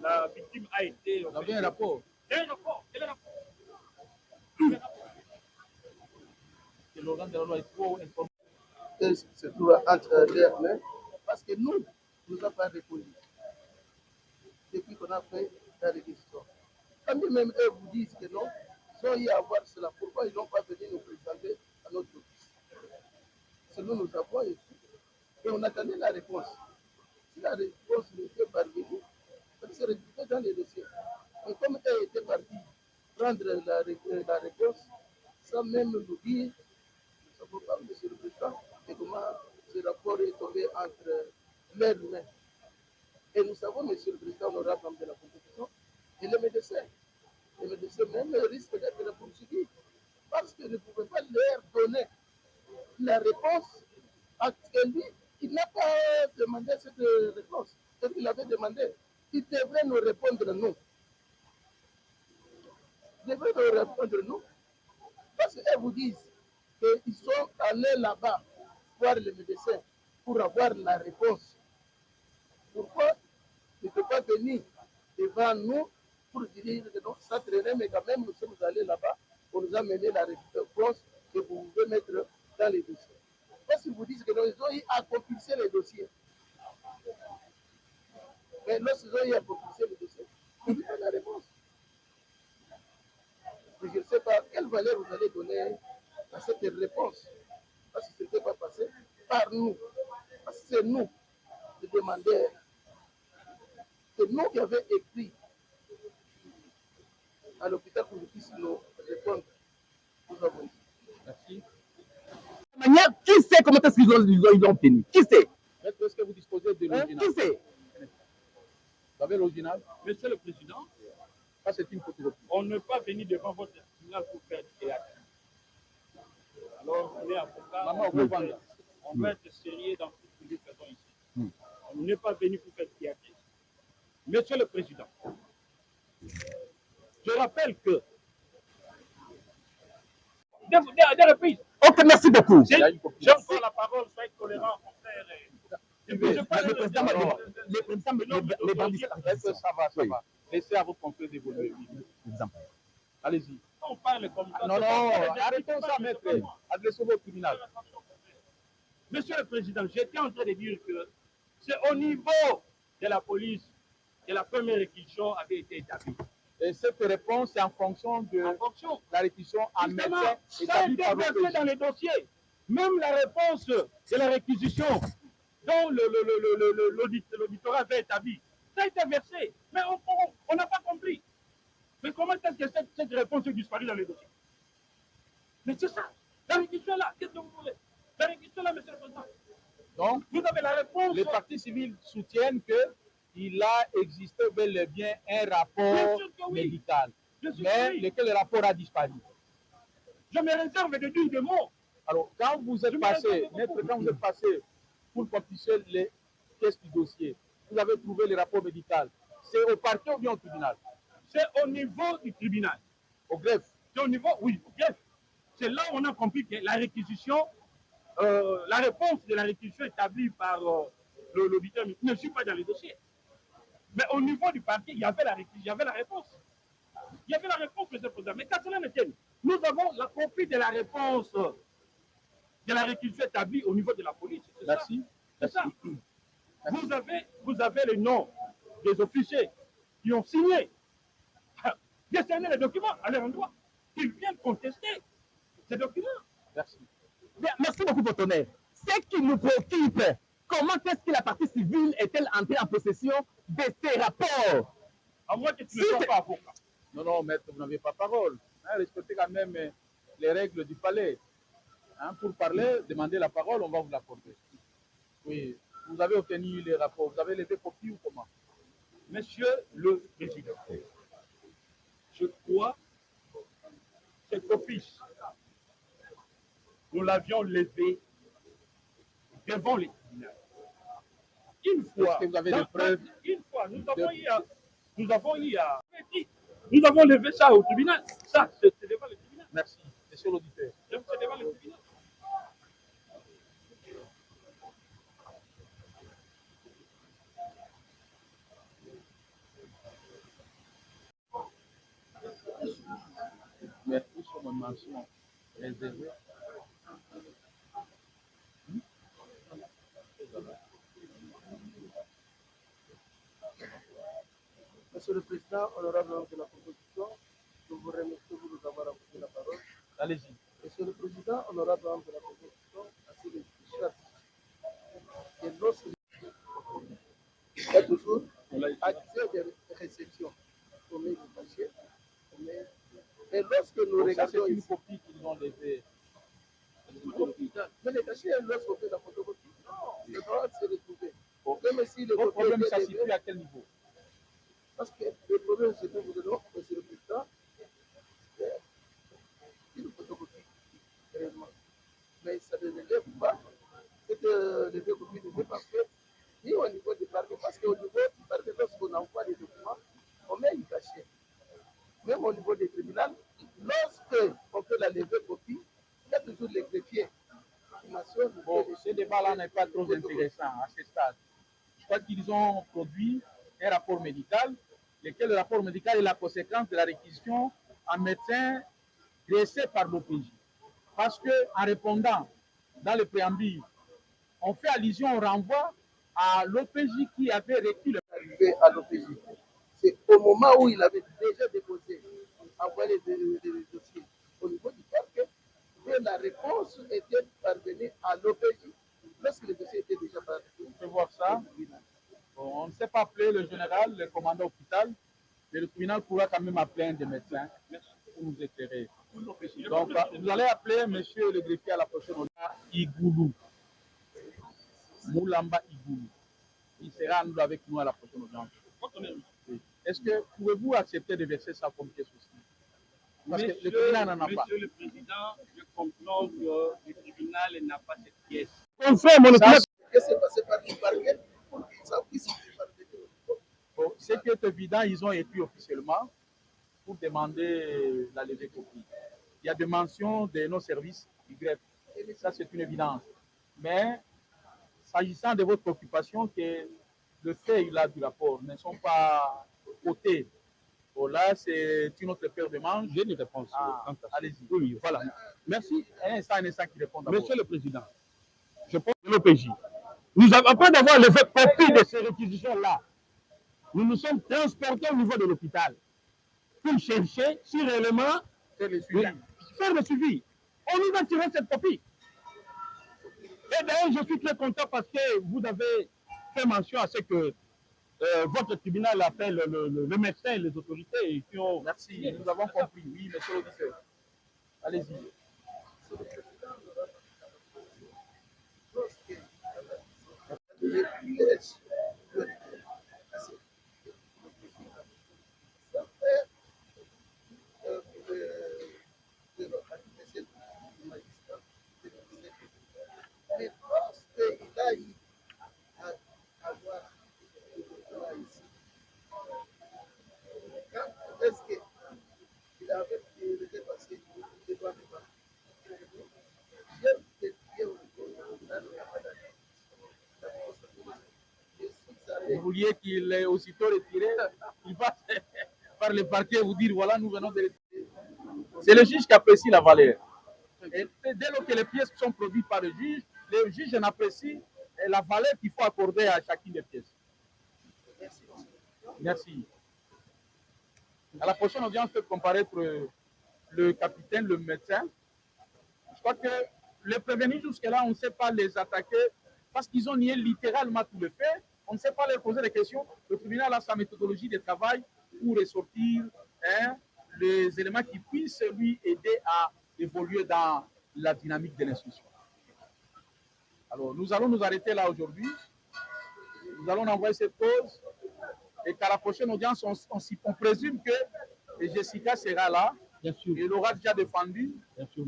E: la victime a été...
B: Vous avez un rapport?
E: Quel est le rapport? Quel est le rapport?
B: Que l'organe de la loi est trop informé.
D: C'est tout entre leurs mains, parce que nous n'avons pas répondu depuis qu'on a fait la réquisition. Quand même eux vous disent que non, ils ont eu à voir cela. Pourquoi ils n'ont pas venu nous présenter à notre office? Selon nous avons et on attendait la réponse. Si la réponse n'était pas venue, ça serait retrouvé dans les dossiers. Mais comme eux étaient partis prendre la réponse, sans même nous dire, nous ne savons pas, monsieur le président, et comment ce rapport est tombé entre leurs mains. Et nous savons, monsieur le président honorable de la compétition, et les médecins même risquent d'être poursuivis parce qu'ils ne pouvaient pas leur donner la réponse à lui. Il n'a pas demandé cette réponse. Ce qu'il avait demandé, il devrait nous répondre nous. Il devrait nous répondre nous. Parce qu'elles vous disent qu'ils sont allés là-bas voir les médecins pour avoir la réponse. Pourquoi il ne peut pas venir devant nous pour dire que non, ça traînait, mais quand même nous sommes allés là-bas pour nous amener la réponse que vous pouvez mettre dans les dossiers. Parce qu'ils vous disent que non, ils ont eu à compulser les dossiers. Mais lorsqu'ils ont eu à compulser les dossiers, ils n'ont pas la réponse. Mais je ne sais pas quelle valeur vous allez donner à cette réponse. Parce que ce n'était pas passé par nous. Parce que c'est nous, les demandeurs. C'est nous qui avons écrit à l'hôpital pour qu'ils puissent nous répondre. Nous avons dit.
B: Merci.
C: De manière, qui sait comment est-ce qu'ils ont obtenu? Qui sait?
B: Est-ce que vous disposez de l'original?
C: Qui sait?
B: Vous avez l'original?
E: Monsieur le Président,
B: Ça, c'est une photocopie.
E: on n'est pas venu devant votre tribunal pour faire du théâtre. Alors, on est avocat,
B: Maman,
E: on va être sérieux dans ce que nous faisons ici. On n'est pas venu pour faire du théâtre. Monsieur le Président, je rappelle que des reprises,
C: Ok, merci beaucoup.
E: j'ai encore la parole, soyez tolérants, mon frère.
C: Le président les bandits.
B: Est-ce que ça va, ça va? Laissez à votre confrère d'évoluer. Allez-y.
E: On parle comme ça.
B: Non, non, arrêtons ça, maître. Adressez-vous au tribunal.
E: Monsieur le Président, j'étais en train de dire que c'est au niveau de la police que la première réquisition avait été établie.
B: Et cette réponse est en fonction de
E: En fonction,
B: la réquisition en
E: justement,
B: médecin
E: ça a
B: établi
E: été
B: par le
E: versé
B: président.
E: dans les dossiers. Même la réponse de la réquisition dont l'auditorat avait établi, ça a été versé. Mais on n'a pas compris. Mais comment est-ce que cette réponse est disparue dans les dossiers? Mais c'est ça. La réquisition là, qu'est-ce que vous voulez? La réquisition là, monsieur le Président.
B: Donc,
E: Vous avez la réponse.
B: les partis civils soutiennent qu'il a existé bel et bien un
E: Bien
B: rapport
E: sûr que oui.
B: médical,
E: Je suis
B: mais
E: oui.
B: lequel le rapport a disparu.
E: Je me réserve de dire des mots.
B: Alors, quand vous êtes
E: Je me
B: passé,
E: réserve
B: maître,
E: beaucoup.
B: quand vous êtes passé pour compléter les pièces du dossier, vous avez trouvé le rapport médical? C'est au parquet ou bien au tribunal?
C: C'est au niveau du tribunal.
B: Au greffe?
C: C'est au niveau, oui, au greffe. C'est là où on a compris que la réquisition, la réponse de la réquisition établie par l'auditeur ne suit pas dans les dossiers. Mais au niveau du parquet, il y avait la réquisition, il y avait la réponse. Il y avait la réponse, M. le Président. Mais qu'à cela ne tienne, nous avons la copie de la réponse de la réquisition établie au niveau de la police.
B: Merci.
C: C'est ça. Vous avez le nom des officiers qui ont signé, décerné les documents à leur endroit, qui viennent contester ces documents.
B: Merci.
F: Bien, merci beaucoup, votre honneur. Ce qui nous préoccupe, comment est-ce que la partie civile est-elle entrée en possession de ces rapports?
C: À moins que tu ne sois pas avocat.
B: Non, non, maître, vous n'avez pas parole. Hein, respectez quand même les règles du palais. Hein, pour parler, demandez la parole, on va vous l'accorder. Oui, vous avez obtenu les rapports, vous avez levé copie ou comment?
C: Monsieur le Président, je crois que cette copie, nous l'avions levée devant les tribunaux. Une fois,
B: que vous avez des preuves?
C: Une fois, nous avons levé ça au tribunal. Ça, c'est devant le tribunal.
B: Merci, monsieur l'auditeur.
C: C'est devant le tribunal.
B: Mais où sont mes mentions réservées?
D: Monsieur le Président, honorable membre de la proposition, je vous remercie de nous avoir apporté la parole.
B: Allez-y.
D: Monsieur le Président, honorable membre de la proposition, ainsi que les chefs. Et lorsque il y a toujours accès des réceptions, on met le cachet, et lorsque nous
B: Donc ça,
D: regardons
B: c'est une
D: ici,
B: copie qu'ils ont levée.
D: mais le cachet, lorsqu'on fait la photocopie, le droit se retrouver.
B: Bon.
D: Même si le
B: Votre problème, ça
D: est
B: situe à quel niveau?
D: parce que le problème, c'est que vous donnez, monsieur le Président, une photocopie, réellement. Mais ça ne relève pas que les deux copies n'étaient pas faites, ni au niveau du parquet, parce qu'au niveau du parquet, lorsqu'on envoie les documents, on met une cachet. Même au niveau des tribunaux, lorsqu'on fait la levée copie, il y a toujours les greffiers.
B: Bon, ce débat-là n'est pas trop intéressant à ce stade. Je crois qu'ils ont produit un rapport médical, lequel le rapport médical est la conséquence de la réquisition en médecin dressé par l'OPJ. Parce qu'en répondant dans le préambule, on fait allusion au renvoi à l'OPJ qui avait requis le...
D: Arrivé à l'OPJ. C'est au moment où il avait déjà déposé, envoyé les dossiers au niveau du parquet, que la réponse était parvenue à l'OPJ lorsque le dossier était déjà parvenu.
B: On peut voir ça. Bon, on ne sait pas appeler le général, le commandant hôpital, mais le tribunal pourra quand même appeler un des médecins pour nous éclairer. Donc, vous allez appeler monsieur le greffier à la prochaine audience, Igoulou. Moulamba Igoulou. Il sera avec nous à la prochaine audience. Oui. Est-ce que pouvez-vous accepter de verser ça comme pièce aussi? Parce que le tribunal n'en a pas.
E: Monsieur le Président, je comprends que le tribunal n'a pas cette pièce.
C: Confère mon
B: Ça,
D: Qu'est-ce qui s'est passé par le parquet pour que ça puisse parvenir?
B: bon, ce qui est évident, ils ont écrit officiellement pour demander la levée copie. Il y a des mentions de nos services du greffe. Ça, c'est une évidence. Mais, s'agissant de votre préoccupation, que le fait là, du rapport ne sont pas cotés, bon, là, c'est une autre paire de manches.
C: J'ai une réponse.
B: Allez-y.
C: Oui, voilà. Merci.
B: Un instant qui répond d'abord.
C: Monsieur le Président, je pense que l'OPJ, nous avons, après d'avoir levé copie de ces réquisitions-là, nous nous sommes transportés au niveau de l'hôpital pour chercher si réellement
B: faire le suivi.
C: faire le suivi. On nous a tiré cette copie. Et d'ailleurs, je suis très content parce que vous avez fait mention à ce que votre tribunal appelle le médecin et les autorités qui ont...
B: Merci, nous avons compris. Oui, monsieur l'auditeur. Allez-y.
D: Mais lorsqu'il a eu à avoir avait dépassé les droits de femmes. J'ai dédié au tribunal, il n'y a pas
B: Vous vouliez qu'il est aussitôt retiré, il passe par le parquet vous dire voilà, nous venons de retirer. C'est le juge qui apprécie la valeur. Et dès lors que les pièces sont produites par le juge apprécie la valeur qu'il faut accorder à chacune des pièces. Merci. À la prochaine audience peut comparaître le capitaine, le médecin. Je crois que les prévenus jusque-là, on ne sait pas les attaquer parce qu'ils ont nié littéralement tout le fait. On ne sait pas leur poser des questions. Le tribunal a sa méthodologie de travail pour ressortir les éléments qui puissent lui aider à évoluer dans la dynamique de l'instruction. Alors, nous allons nous arrêter là aujourd'hui. Nous allons envoyer cette cause et qu'à la prochaine audience, on présume que Jessica sera là.
C: Bien sûr.
B: Et l'aura déjà défendu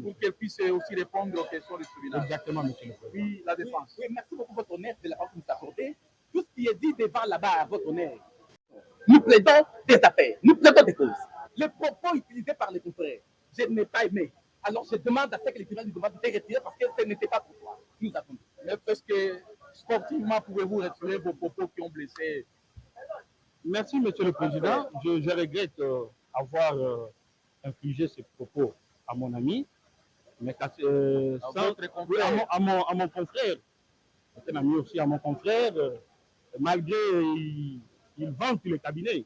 B: pour qu'elle puisse aussi répondre aux questions du tribunal.
C: Exactement, monsieur le président.
B: Oui, la défense.
F: Oui, merci beaucoup, votre honneur, de la part que vous accordez. Tout ce qui est dit devant là-bas, votre honneur. Nous plaidons des affaires, nous plaidons des causes. Les propos utilisés par les confrères, je n'ai pas aimé. Alors je demande à ce que les tribunaux nous demandent de retirer parce que ce n'était pas pour toi. Nous attendons.
B: Mais est-ce que sportivement pouvez-vous retirer vos propos qui ont blessé?
C: Merci, monsieur le président. Je regrette avoir infligé ces propos à mon ami, mais à mon confrère. C'est un ami aussi à mon confrère, malgré il vante le cabinet.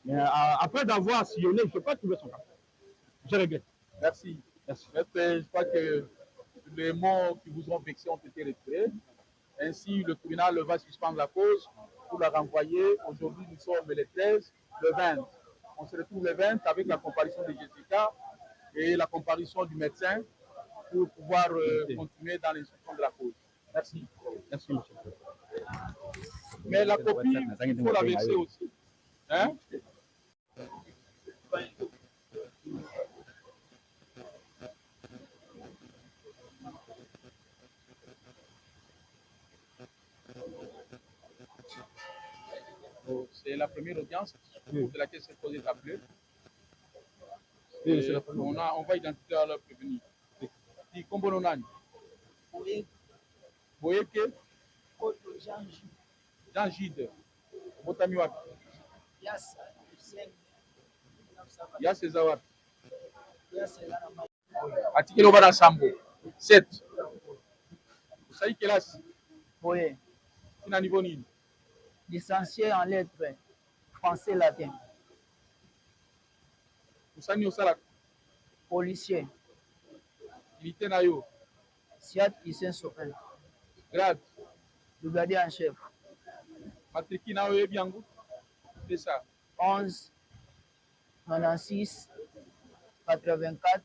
C: Mais après d'avoir sillonné, je ne peux pas trouver son cabinet. Je regrette.
B: Merci. Merci. Je crois que les mots qui vous ont vexé ont été retirés. Ainsi, le tribunal va suspendre la cause pour la renvoyer. Aujourd'hui, nous sommes le 13, le 20. On se retrouve le 20 avec la comparution de Jessica et la comparution du médecin pour pouvoir continuer dans l'instruction de la cause. Merci.
C: Merci, monsieur.
B: Mais la copie, il faut la verser aussi. Hein? C'est la première audience de laquelle cette cause est appelée. On va identifier à leur prévenu. Qui Kombononani? Boyeke? Jean Gide. Botami wapi? Yaseza wapi? Atikelo bana Sambo. 7. Usai kelasi?
G: Oui,
B: Tina niveau nini?
G: licencié en lettres, français, latin,
B: Usani osala
G: policier,
B: unité na yo.
G: Siat Isenso 1,
B: Grade.
G: brigadier en chef,
B: Matriki na yo yebi yango? C'est ça.
G: 11 96 84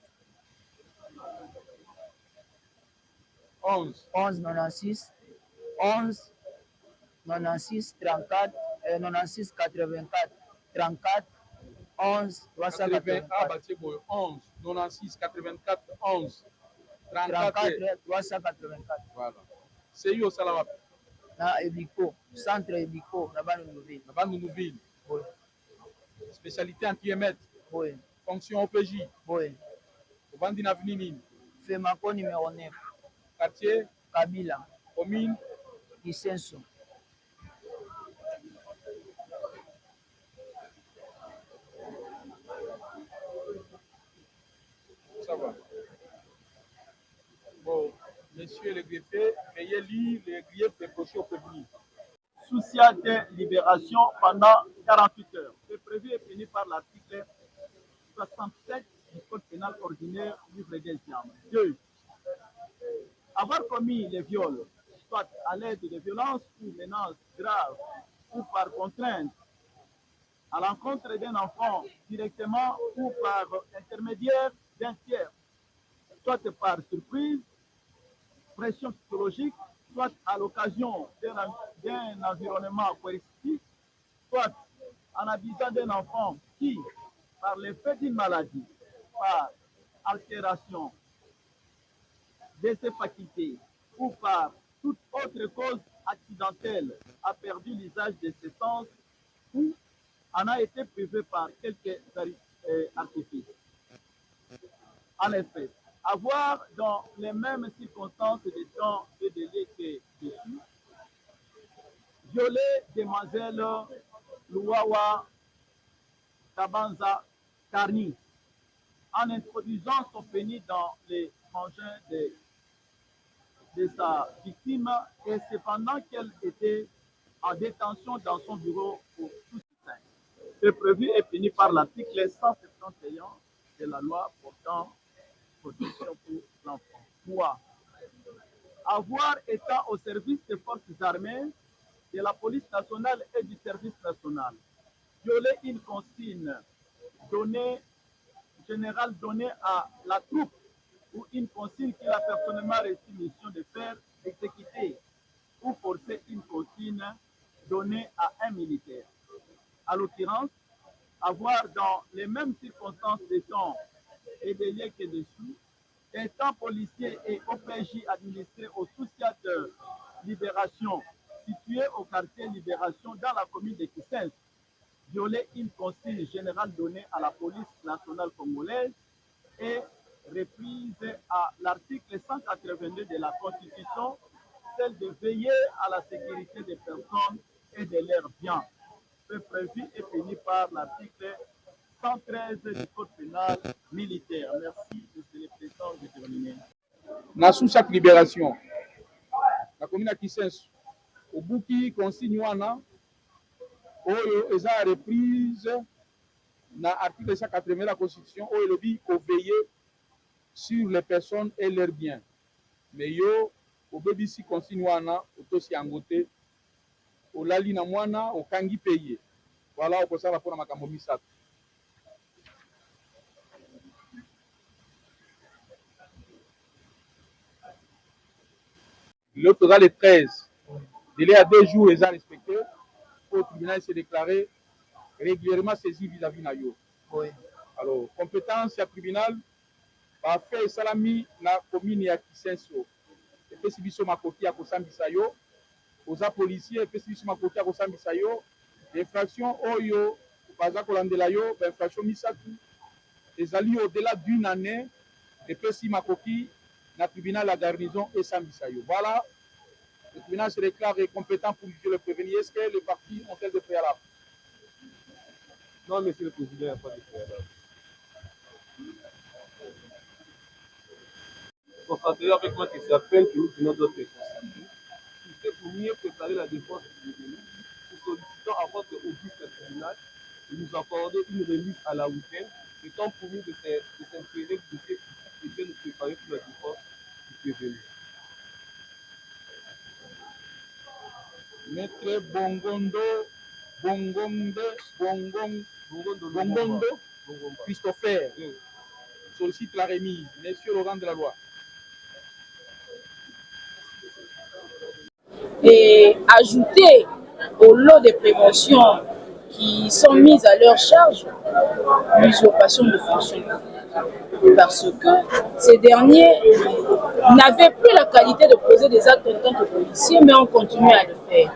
B: 11.
G: 11 96 11 96 34 96 84 34 11
B: 80, ah,
G: 384
B: bah, c'est bon. 11, 96, 84, 11, 34.
G: 34 384
B: Voilà. C'est yo Salawa.
G: na Ebiko, centre Ebiko na Bandundu Nouvelle.
B: La bande mobile.
G: Oui,
B: Spécialité anti-émeute.
G: oui,
B: Fonction OPJ.
G: oui.
B: Au Bandi Navenini.
G: Femako numéro 9,
B: Quartier,
G: Kabila,
B: commune.
G: Isenso.
B: Ça va. Bon, messieurs les greffiers, veuillez lire les griefs reprochés au prévenu.
H: Souciat de libération pendant 48 heures. C'est prévu et puni par l'article 67 du Code pénal ordinaire, livre deuxième. 2. Avoir commis les viols, soit à l'aide de violences ou menaces graves ou par contrainte, à l'encontre d'un enfant directement ou par intermédiaire d'un tiers, soit par surprise, pression psychologique, soit à l'occasion d'un environnement coercitif, soit en abusant d'un enfant qui, par l'effet d'une maladie, par altération de ses facultés ou par toute autre cause accidentelle, a perdu l'usage de ses sens ou en a été privé par quelques artifices. En effet, avoir dans les mêmes circonstances de temps et délai que dessus, violer demoiselle Luawa Kabanza Karni en introduisant son pénis dans les frangins de sa victime et cependant qu'elle était en détention dans son bureau au sous-sein. C'est prévu et puni par l'article 171 de la loi portant protection pour l'enfant. 3. Avoir état au service des forces armées, de la police nationale et du service national. Violer une consigne générale donnée à la troupe ou une consigne qu'il a personnellement reçu mission de faire exécuter ou forcer une consigne donnée à un militaire. À l'occurrence, avoir dans les mêmes circonstances de temps et de lieux que dessous, étant policier et OPJ administré au sous-siat Libération, situé au quartier Libération dans la commune de Kissens, violer une consigne générale donnée à la police nationale congolaise et reprise à l'article 182 de la Constitution, celle de veiller à la sécurité des personnes et de leurs biens. C'est prévu et puni par l'article 113 du Code pénal militaire. Merci, monsieur le président, de terminer.
B: Na sous-sac Libération, la commune de Kissens, au Bouki, consigne wana, oyo eza reprise na article 180 de la Constitution, oyo lobi ko veiller sur les personnes et leurs biens. Mais yo, au BBC consigne wana, otosi angote, au lali na mwana, au kangi payé. Voilà, au kosala pour na makambo misato. L'autre dans les 13. Délai à 2 jours, les a respectés. Au tribunal s'est déclaré régulièrement saisi vis-à-vis de Nayo.
G: Oui.
B: Alors, compétence du tribunal, par fait salami na commune ya Kisenso. Et puis, si biso makoti ya kosambisa yo, aux policiers, et puis si biso makoti ya kosambisa yo, infraction oyo, baza kolandela yo, infraction misatu, ezali au-delà d'une année, et puis si makoti na tribunal la garnison et sambisa yo. Voilà. Le tribunal se déclare compétent pour juger le prévenu. Est-ce que les partis ont-elles des préalables?
I: Non, monsieur le président, il n'y a pas de préalable. Constatez avec moi que c'est appel que nous venons d'autres constituer. C'est pour mieux préparer la défense du détenu. Nous sollicitons à votre auguste tribunal de nous accorder une remise à la week-end, étant pour nous de s'inspirer du dossier et de nous préparer pour la défense du prévenu.
B: Maître Bongondo Christopher sollicite la remise. Messieurs le rang de la loi.
J: Et ajouter au lot de préventions qui sont mises à leur charge l'usurpation de fonction. Parce que ces derniers n'avaient plus la qualité de poser des actes en tant que policiers, mais ont continué à le faire.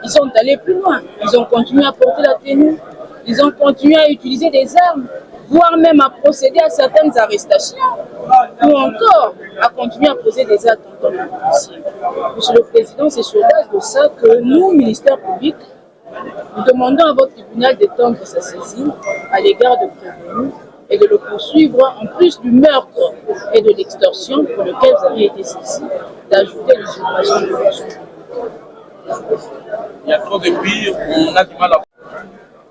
J: Ils sont allés plus loin, ils ont continué à porter la tenue, ils ont continué à utiliser des armes, voire même à procéder à certaines arrestations, ou encore à continuer à poser des actes en tant que policiers. Monsieur le Président, c'est sur base de ça que nous, ministère public, nous demandons à votre tribunal d'étendre sa saisine à l'égard de prévenus et de le poursuivre en plus du meurtre et de l'extorsion pour lequel vous avez été saisi, d'ajouter l'usurpation de fonction.
E: Il y a trop de bruit, on a du mal à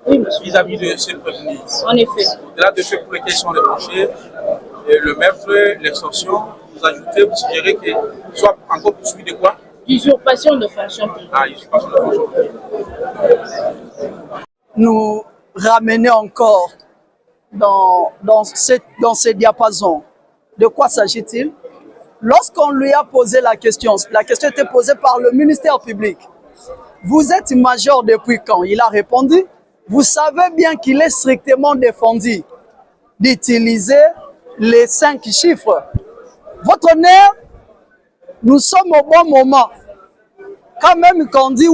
J: oui,
E: vis-à-vis de ces prévenus.
J: En effet.
E: Au-delà de faits pour lesquels ils sont reprochés, le meurtre, l'extorsion, vous ajoutez, vous suggérez que soit encore poursuivi de quoi?
J: Usurpation de fonction publique.
E: Ah, usurpation de fonction publique.
K: Nous ramener encore dans ces diapasons. De quoi s'agit-il? Lorsqu'on lui a posé la question était posée par le ministère public. Vous êtes major depuis quand? Il a répondu, vous savez bien qu'il est strictement défendu d'utiliser les 5 chiffres. Votre honneur, nous sommes au bon moment. Quand même qu'on dit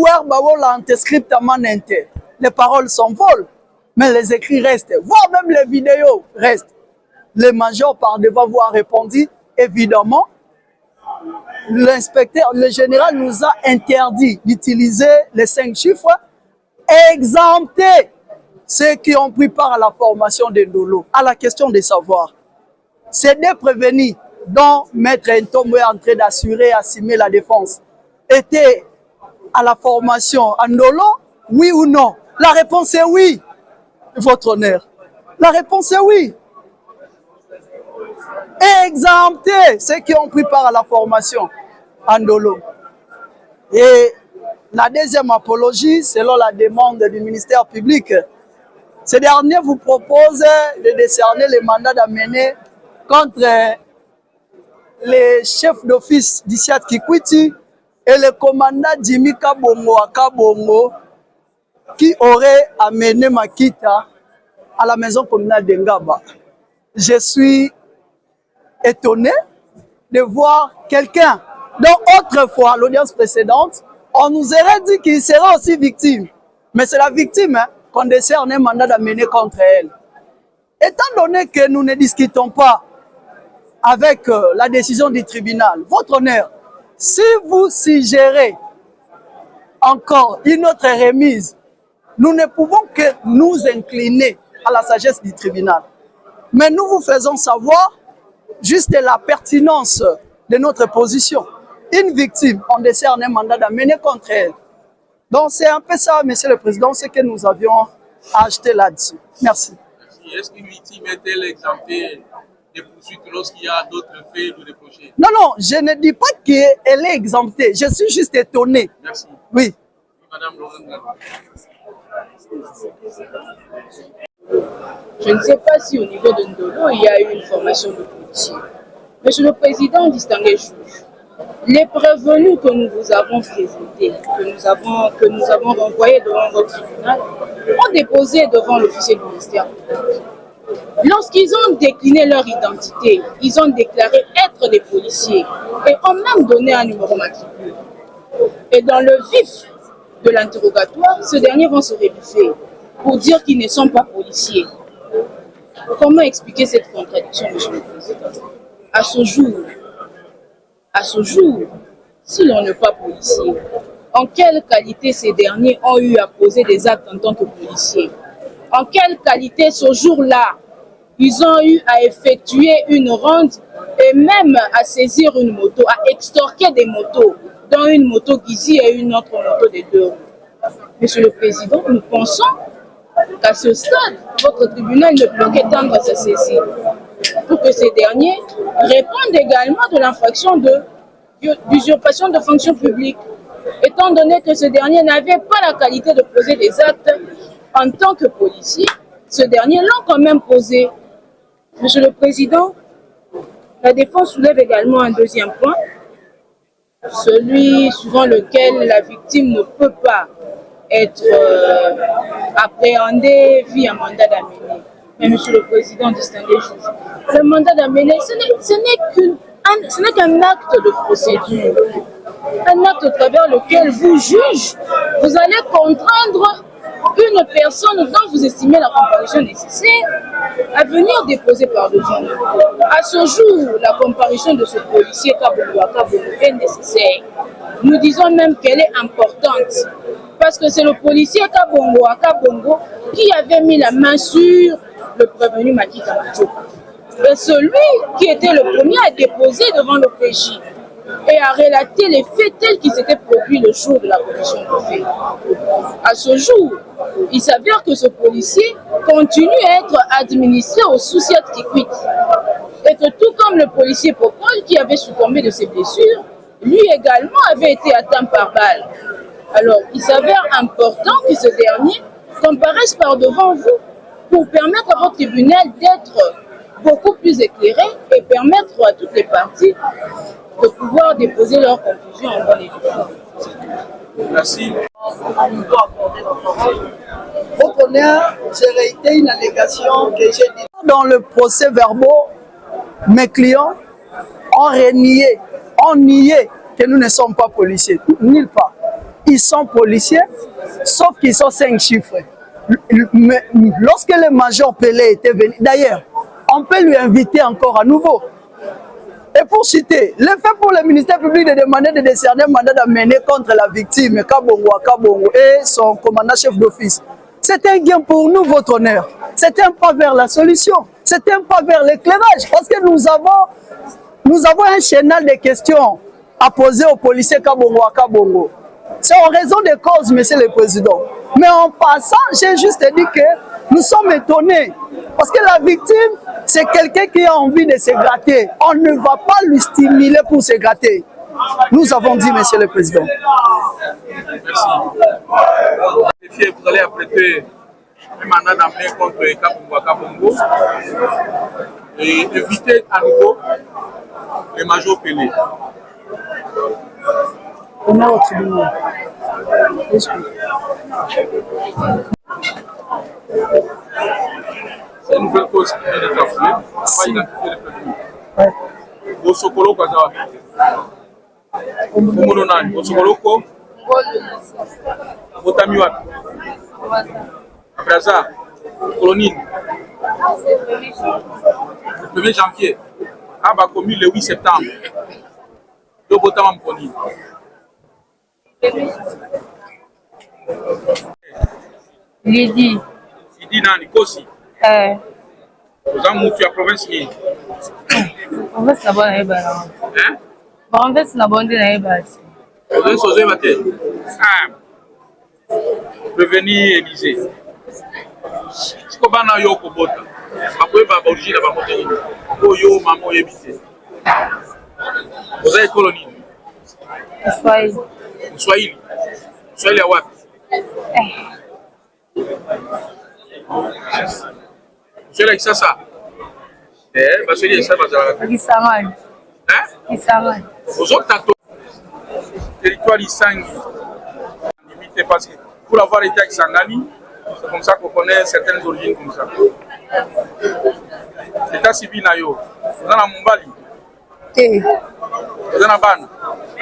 K: les paroles s'envolent, mais les écrits restent, voire même les vidéos restent. le major par devant vous a répondu, évidemment, l'inspecteur, le général nous a interdit d'utiliser les 5 chiffres, exemptés ceux qui ont pris part à la formation de Ndolo, à la question de savoir. Ces deux prévenus dont Maître Ntombo est en train d'assurer et assumer la défense étaient à la formation à Ndolo, oui ou non? La réponse est oui, votre honneur. La réponse est oui. Exemptés ceux qui ont pris part à la formation à Ndolo. Et la deuxième apologie, selon la demande du ministère public, ce dernier vous propose de décerner les mandats d'amener contre les chefs d'office d'Isiat Kikwiti et le commandant Jimmy Kabongo à Kabongo qui aurait amené Makita à la maison communale de Ngaba. Je suis étonné de voir quelqu'un dont autrefois, l'audience précédente, on nous aurait dit qu'il serait aussi victime. Mais c'est la victime qu'on décerne un mandat d'amener contre elle. Étant donné que nous ne discutons pas avec la décision du tribunal, votre honneur, si vous suggérez encore une autre remise, nous ne pouvons que nous incliner à la sagesse du tribunal. Mais nous vous faisons savoir juste la pertinence de notre position. Une victime, on décerne un mandat d'amener contre elle. Donc c'est un peu ça, Monsieur le Président, ce que nous avions acheté là-dessus. Merci.
I: Est-ce qu'une victime est-elle exemptée des poursuites lorsqu'il y a d'autres faits de reprocher?
K: Non, non, je ne dis pas qu'elle est exemptée. Je suis juste étonné.
I: Merci.
K: Oui.
I: Madame Laurent.
J: Je ne sais pas si au niveau de Ndolo, il y a eu une formation de policiers. Monsieur le Président, distingué juge, les prévenus que nous vous avons présentés, que nous avons renvoyés devant votre tribunal, ont déposé devant l'officier du ministère. Lorsqu'ils ont décliné leur identité, ils ont déclaré être des policiers et ont même donné un numéro matricule. Et dans le vif de l'interrogatoire, ces derniers vont se rebiffer pour dire qu'ils ne sont pas policiers. Comment expliquer cette contradiction, Monsieur le Président? À ce jour, si l'on n'est pas policier, en quelle qualité ces derniers ont eu à poser des actes en tant que policiers? En quelle qualité ce jour-là, ils ont eu à effectuer une ronde et même à saisir une moto, à extorquer des motos, dont une moto Gizi et une autre moto des 2 roues? Monsieur le Président, nous pensons qu'à ce stade, votre tribunal ne peut qu'étendre sa saisie pour que ces derniers répondent également de l'infraction d'usurpation de fonction publique, étant donné que ce dernier n'avait pas la qualité de poser des actes en tant que policier. Ce dernier l'ont quand même posé. Monsieur le Président, la défense soulève également un deuxième point, celui suivant lequel la victime ne peut pas être appréhendée via un mandat d'amener. Mais Monsieur le Président, distingué juge, le mandat d'amener, ce n'est qu'un acte de procédure, un acte au travers lequel vous, juge, vous allez contraindre une personne dont vous estimez la comparution nécessaire à venir déposer par devant vous. À ce jour, la comparution de ce policier Kabongo est nécessaire. Nous disons même qu'elle est importante parce que c'est le policier Kabongo qui avait mis la main sur le prévenu Makita Macho. Et celui qui était le premier à déposer devant le PJ et à relater les faits tels qu'ils s'étaient produits le jour de la commission de faits. À ce jour, il s'avère que ce policier continue à être administré au Souciat Kikwit. Et que tout comme le policier Popol qui avait succombé de ses blessures, lui également avait été atteint par balle. Alors, il s'avère important que ce dernier comparaisse par devant vous pour permettre à votre tribunal d'être beaucoup plus éclairé et permettre à toutes les parties de pouvoir déposer leurs conclusions en bonne et due forme.
I: Merci.
K: Votre honneur, j'ai réitéré une allégation que j'ai dit. Dans le procès verbal, mes clients ont renié, que nous ne sommes pas policiers. Nulle part. Ils sont policiers, sauf qu'ils sont 5 chiffres. Lorsque le major Pelé était venu, d'ailleurs, on peut lui inviter encore à nouveau. Et pour citer, le fait pour le ministère public de demander de décerner un mandat d'amener contre la victime Kabongo et son commandant chef d'office, c'est un gain pour nous, votre honneur. C'est un pas vers la solution. C'est un pas vers l'éclairage. Parce que nous avons un chenal de questions à poser aux policiers Kabongo. C'est en raison des causes, monsieur le président. Mais en passant, j'ai juste dit que nous sommes étonnés. Parce que la victime, c'est quelqu'un qui a envie de se gratter. On ne va pas lui stimuler pour se gratter. Nous avons dit, monsieur le président.
B: Merci. Vous allez apprêter un mandat d'amener contre Kabongo et éviter à nouveau le major Pelé. C'est une nouvelle cause qui vient d'être appelée. On va identifier les prévenus. Bosokolo Kazawa. Omono Nani. Bosokoloko. Botami wapi. Abraza. Colonine. Le 1er janvier. Aba commis le 8 septembre. Le Botama Mponi.
L: Lidi.
B: Lidi Nani. Kosi. Vous avez monté à la province ni?
L: En fait, c'est bon,
B: hein?
L: En fait, c'est bon,
B: vous avez sauvé ma tête. Revenir Élysée. Si vous avez un yoko bota, vous avez un origine à monter. Vous avez maman évité. Vous avez colonie.
L: Swahili.
B: Swahili. Swahili à wapi? Swahili à Kisasa. Bah Swahili à Kisasa.
L: Kisangani.
B: Hein?
L: Kisangani.
B: Aux autres territoire Isangi. Limité parce que pour avoir été à Kisangani, c'est comme ça qu'on connaît certaines origines comme ça. L'état civil nayo. Vous en avez Mumbali. Vous en avez Ban.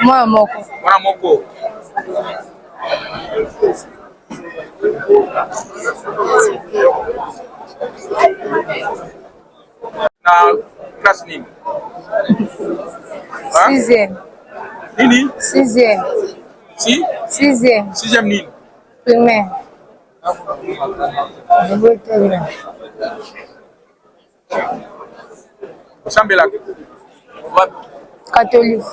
L: Moi moko.
B: Moi moko. Na classe nini?
L: Sixième.
B: Nini?
L: Sixième.
B: Si?
L: Sixième.
B: Sixième nini?
L: Primaire.
B: Sambela.
L: Catholique.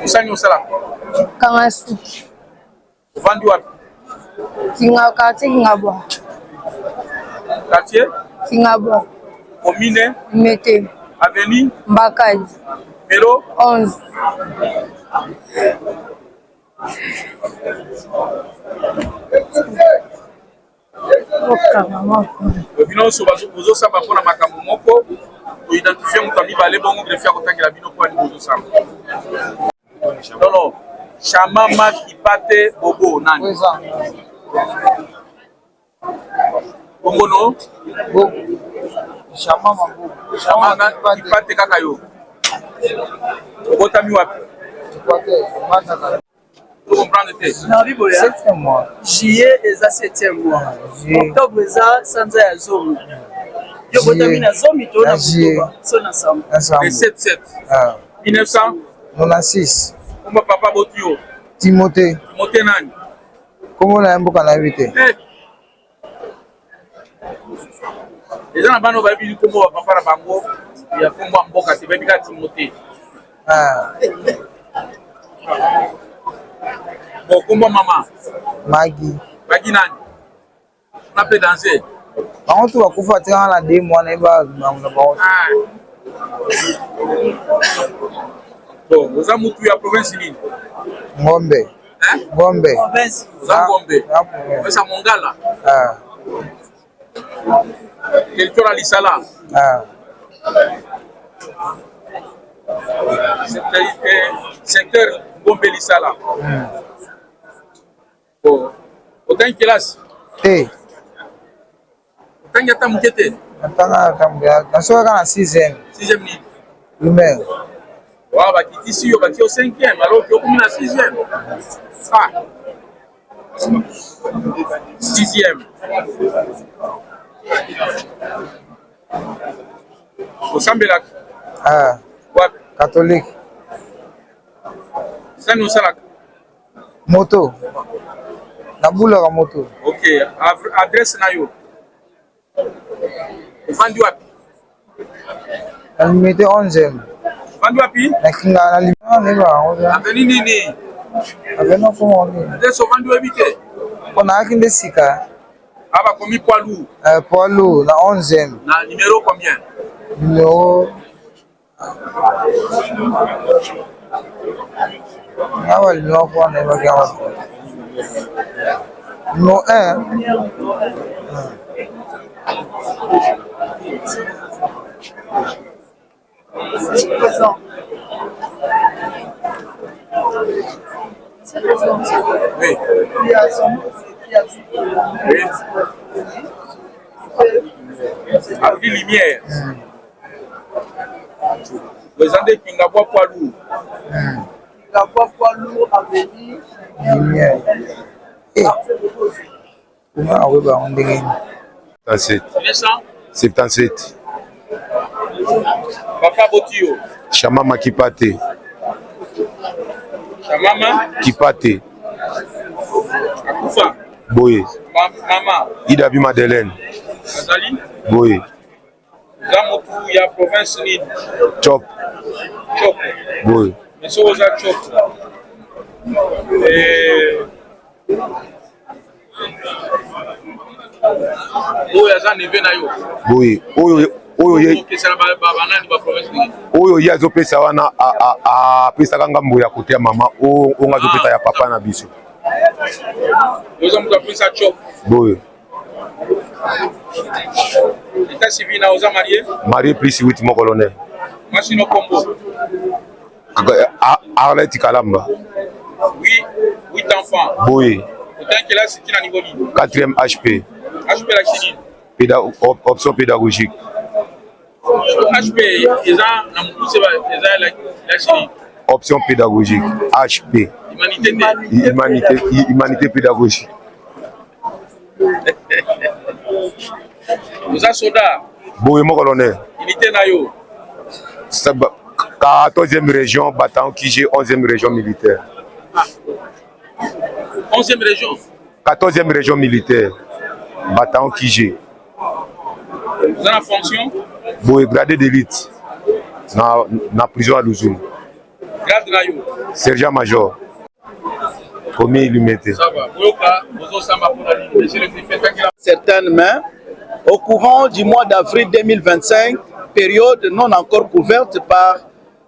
B: Musanyi osala.
L: Kamasu.
B: Vendu wapi?
L: Quartier Kingabwa.
B: Quartier?
L: Kingabwa.
B: Commune?
L: Mete.
B: Avenue?
L: Mbakaji.
B: Numéro?
L: 11.
B: Bino bozo samba pona makambo moko to identifier mutu mibale bongo grefia kotangela bino po ali bozo samba. Non, Chama Makipate Bobo nani? Bongo no?
G: Bobo. Chama Mabobo.
B: Chama Makipate kaka yo. Botami wapi? Vous comprenez?
K: Septième mois. Juillet est à 7e mois. Octobre est à Sanza ya Zomi. Yo botamina Zomi to na Bukoba. Sona Sam.
B: Le 7-7. 1996. Comment papa Botio?
G: Timothée.
B: Timothée nani?
G: Comment na mboka na vite?
B: Les gens bano ba bi kombo papa na bango ya kombo mboka te ba bi ka Timothée. Bon, comment maman?
G: Maggie.
B: Maggie nani? On a fait danser.
G: Par contre, tu vas pouvoir faire la 2 mois, on va
B: bon, vous avez moutu la province ni?
G: Ngombe.
B: Hein?
G: Ngombe.
B: Vous avez Ngombe. Mais ça Mongala. Territoire Lisala. Secteur Ngombe Lisala. Bon. Autant quelle classe? Autant que tu as mouqueté?
G: Attends, je suis en 6e.
B: 6e ni?
G: Primaire.
B: Wow, bah, qui ici, on va au 5e, alors qu'il y a 6e. Ah. 6e. Au Sambelak.
M: Ah.
B: What?
M: Catholique.
B: Ça nous salak.
M: Moto. Naboula la moto.
B: Ok. Adresse Nayo. Vendu wapi?
M: Elle mettait 11e.
B: Vendu wapi?
M: Na limana
B: Aveni nini?
M: Avena kumoni.
B: Adresse vendu habité.
M: On a qu'une sika.
B: Aba komi poids lourd.
M: Poids lourd, la 11e.
B: Na numéro combien?
M: Numéro. Ah ouais, numéro quoi, on est pas numéro 1.
B: Oui. Avenue Lumière. Vous avez Kingabwa poids lourd.
D: Kingabwa poids lourd, Avenue
M: Lumière. Comment on va en dégainer?
N: 77.
B: Papa Botio.
N: Chamama Kipate.
B: Chamama
N: Kipate.
B: Akufa.
N: Boye.
B: Mama.
N: Idabi Madeleine.
B: Azali.
N: Boye.
B: Zamotu ya province Nid.
N: Chop.
B: Chop.
N: Boye.
B: Monsieur Oza Chop. Oyo aza neve na yo.
N: Boye. Oyo ye azopesa wana apesaka ngambo ya kote ya mama oyo nga azopesa ya papa na biso.
B: Oza mutu apesa Chop.
N: Boye.
B: État civil na oza marié?
N: Marié plus 8 mon colonel.
B: Mwasi no kombo.
N: Arlette Kalamba.
B: Oui, 8 enfants.
N: Boye.
B: Autant que là c'est à niveau libre.
N: 4e HP.
B: HP la chini.
N: Option pédagogique.
B: HP, na mukuse ba la chini.
N: Option pédagogique. HP. Humanité pédagogique.
B: Vous êtes soldat.
N: Boye mon colonel.
B: Unité na yo.
N: 14e région, bataillon qui j'ai 11e région militaire.
B: 11e région.
N: 14e région militaire, bataillon qui j'ai.
B: Vous êtes en fonction?
N: Boye gradé d'élite. Na prison à Louzoum.
B: Grade na yo.
N: Sergent major. Commis illimité.
B: Ça va.
F: Certaines mains, au courant du mois d'avril 2025, période non encore couverte par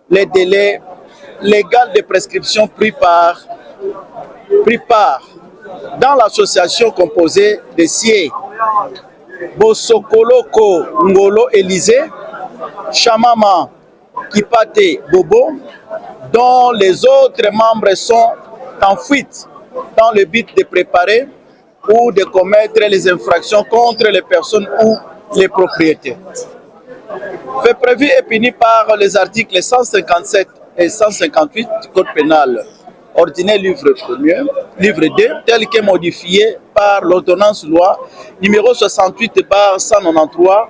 F: les délais légaux de prescription pris par dans l'association composée de Sié, Bosokoloko Ngolo Élysée, Chamama Kipate Bobo, dont les autres membres sont en fuite dans le but de préparer ou de commettre les infractions contre les personnes ou les propriétés. Fait prévu et puni par les articles 157 et 158 du Code pénal ordinaire livre 1er, livre 2, tel que modifié par l'ordonnance loi numéro 68/193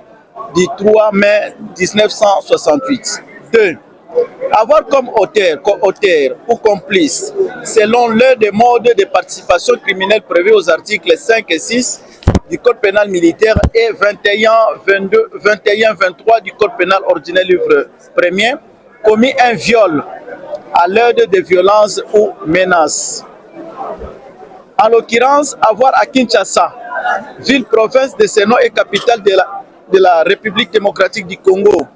F: du 3 mai 1968. 2. Avoir comme auteur, co-auteur ou complice, selon l'un des modes de participation criminelle prévus aux articles 5 et 6 du Code pénal militaire et 21-23 du Code pénal ordinaire livre 1er, commis un viol à l'aide de violences ou menaces. En l'occurrence, avoir à Kinshasa, ville-province de Seno et capitale de la République démocratique du Congo,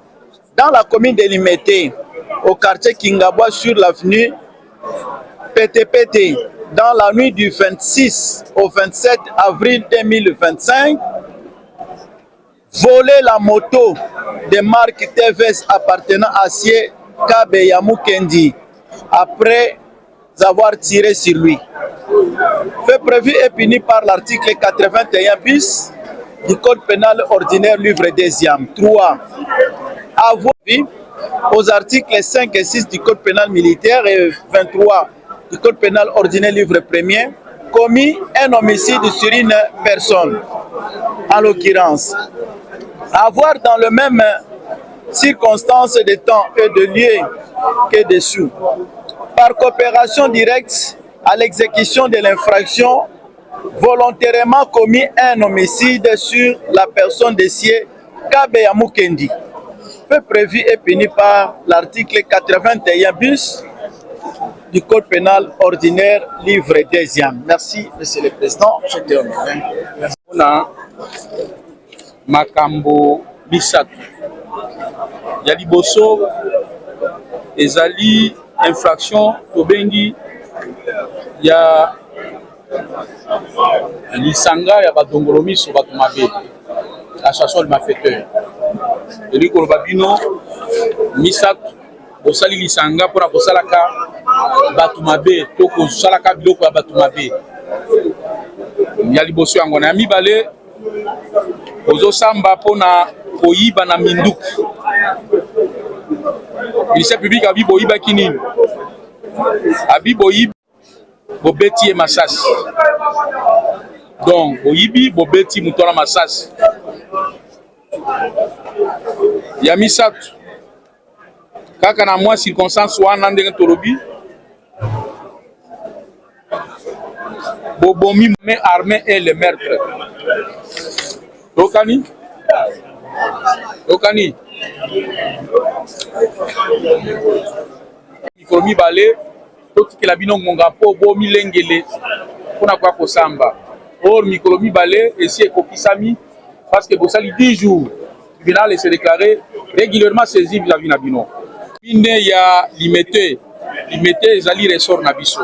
F: dans la commune de Limete, au quartier Kingabwa sur l'avenue PTPT, dans la nuit du 26 au 27 avril 2025, voler la moto de marque TVS appartenant à Sié Kabeyamou Kendi après avoir tiré sur lui. Fait prévu et puni par l'article 81 bis du Code pénal ordinaire livre 2e. 3. Avoir vu
H: aux articles 5 et 6 du Code pénal militaire et 23 du Code pénal ordinaire livre premier, commis un homicide sur une personne, en l'occurrence. Avoir dans le même circonstance de temps et de lieu que dessous, par coopération directe à l'exécution de l'infraction, volontairement commis un homicide sur la personne de Sié Kabeya Mukendi, fait prévu et puni par l'article 81 bis du Code pénal ordinaire, livre 2e. Merci, Monsieur le Président. Je te remercie.
B: Makambo Bisatu. Ya liboso ezali infraction tobengi ya lisanga ya badongolo miso bato mabe, association de malfaiteurs. Eli koloba bino misatu bosali lisanga mpona kosalaka bato mabe to kosalaka biloko ya bato mabe. Ya liboso yango na ya mibale ozosamba mpona koyiba na minduki. Ministère public abi boyibaki nini? Abi boyibi bobeti ye masasi. Donc boyibi bobeti mutu na masasi. Ya misatu kaka na mwa circonstance wana ndenge tolobi bobomi mais armé et le meurtre. Tokani? Tokani? Mikolo mibale totikela bino ngonga mpo bomi lengele mpona kwa kosamba. Or mikolo mibale esi ekokisami parce que bosali 10 jours. Le tribunal se déclaré régulièrement saisi vis-à-vis na bino. Bine ya limité ezali ressort na biso.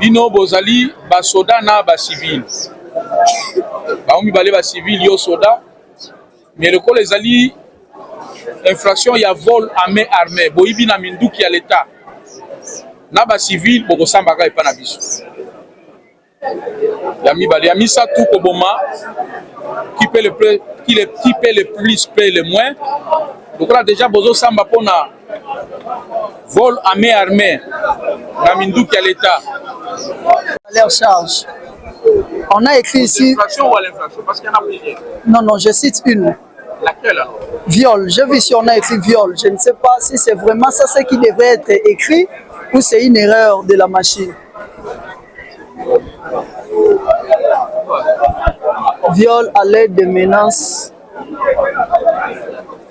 B: Bino bozali basoda na bacivil. Baomi bale bacivil yo soda. Mais le col ezali infraction ya vol à main armée. Boyibi na minduki ya l'État. Na bacivil bokosambaka epa na biso. Ya mibale ya misa tout koboma qui paie le plus paie le moins. Donc là déjà bozo samba pona vol à main armée na minduki ya l'État.
K: À leur charge. On a écrit ici.
B: L'infraction ou à l'infraction? Parce qu'il y en a plusieurs.
K: Non, je cite une.
B: Laquelle alors?
K: Viol. J'ai vu si on a écrit viol. Je ne sais pas si c'est vraiment ça ce qui devrait être écrit ou c'est une erreur de la machine. Viol à l'aide de menaces,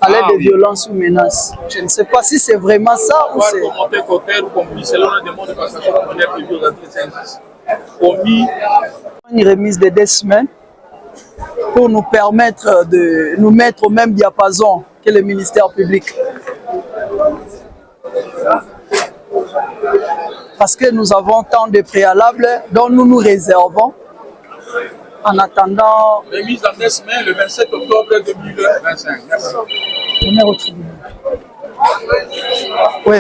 K: à l'aide de violence ou menaces. Je ne sais pas si c'est vraiment ça ou c'est... Une remise de 2 semaines pour nous permettre de nous mettre au même diapason que le ministère public. Parce que nous avons tant de préalables dont nous nous réservons en attendant...
B: Remise en 2 semaines le 27 octobre 2025. Merci.
K: On est au tribunal. Oui.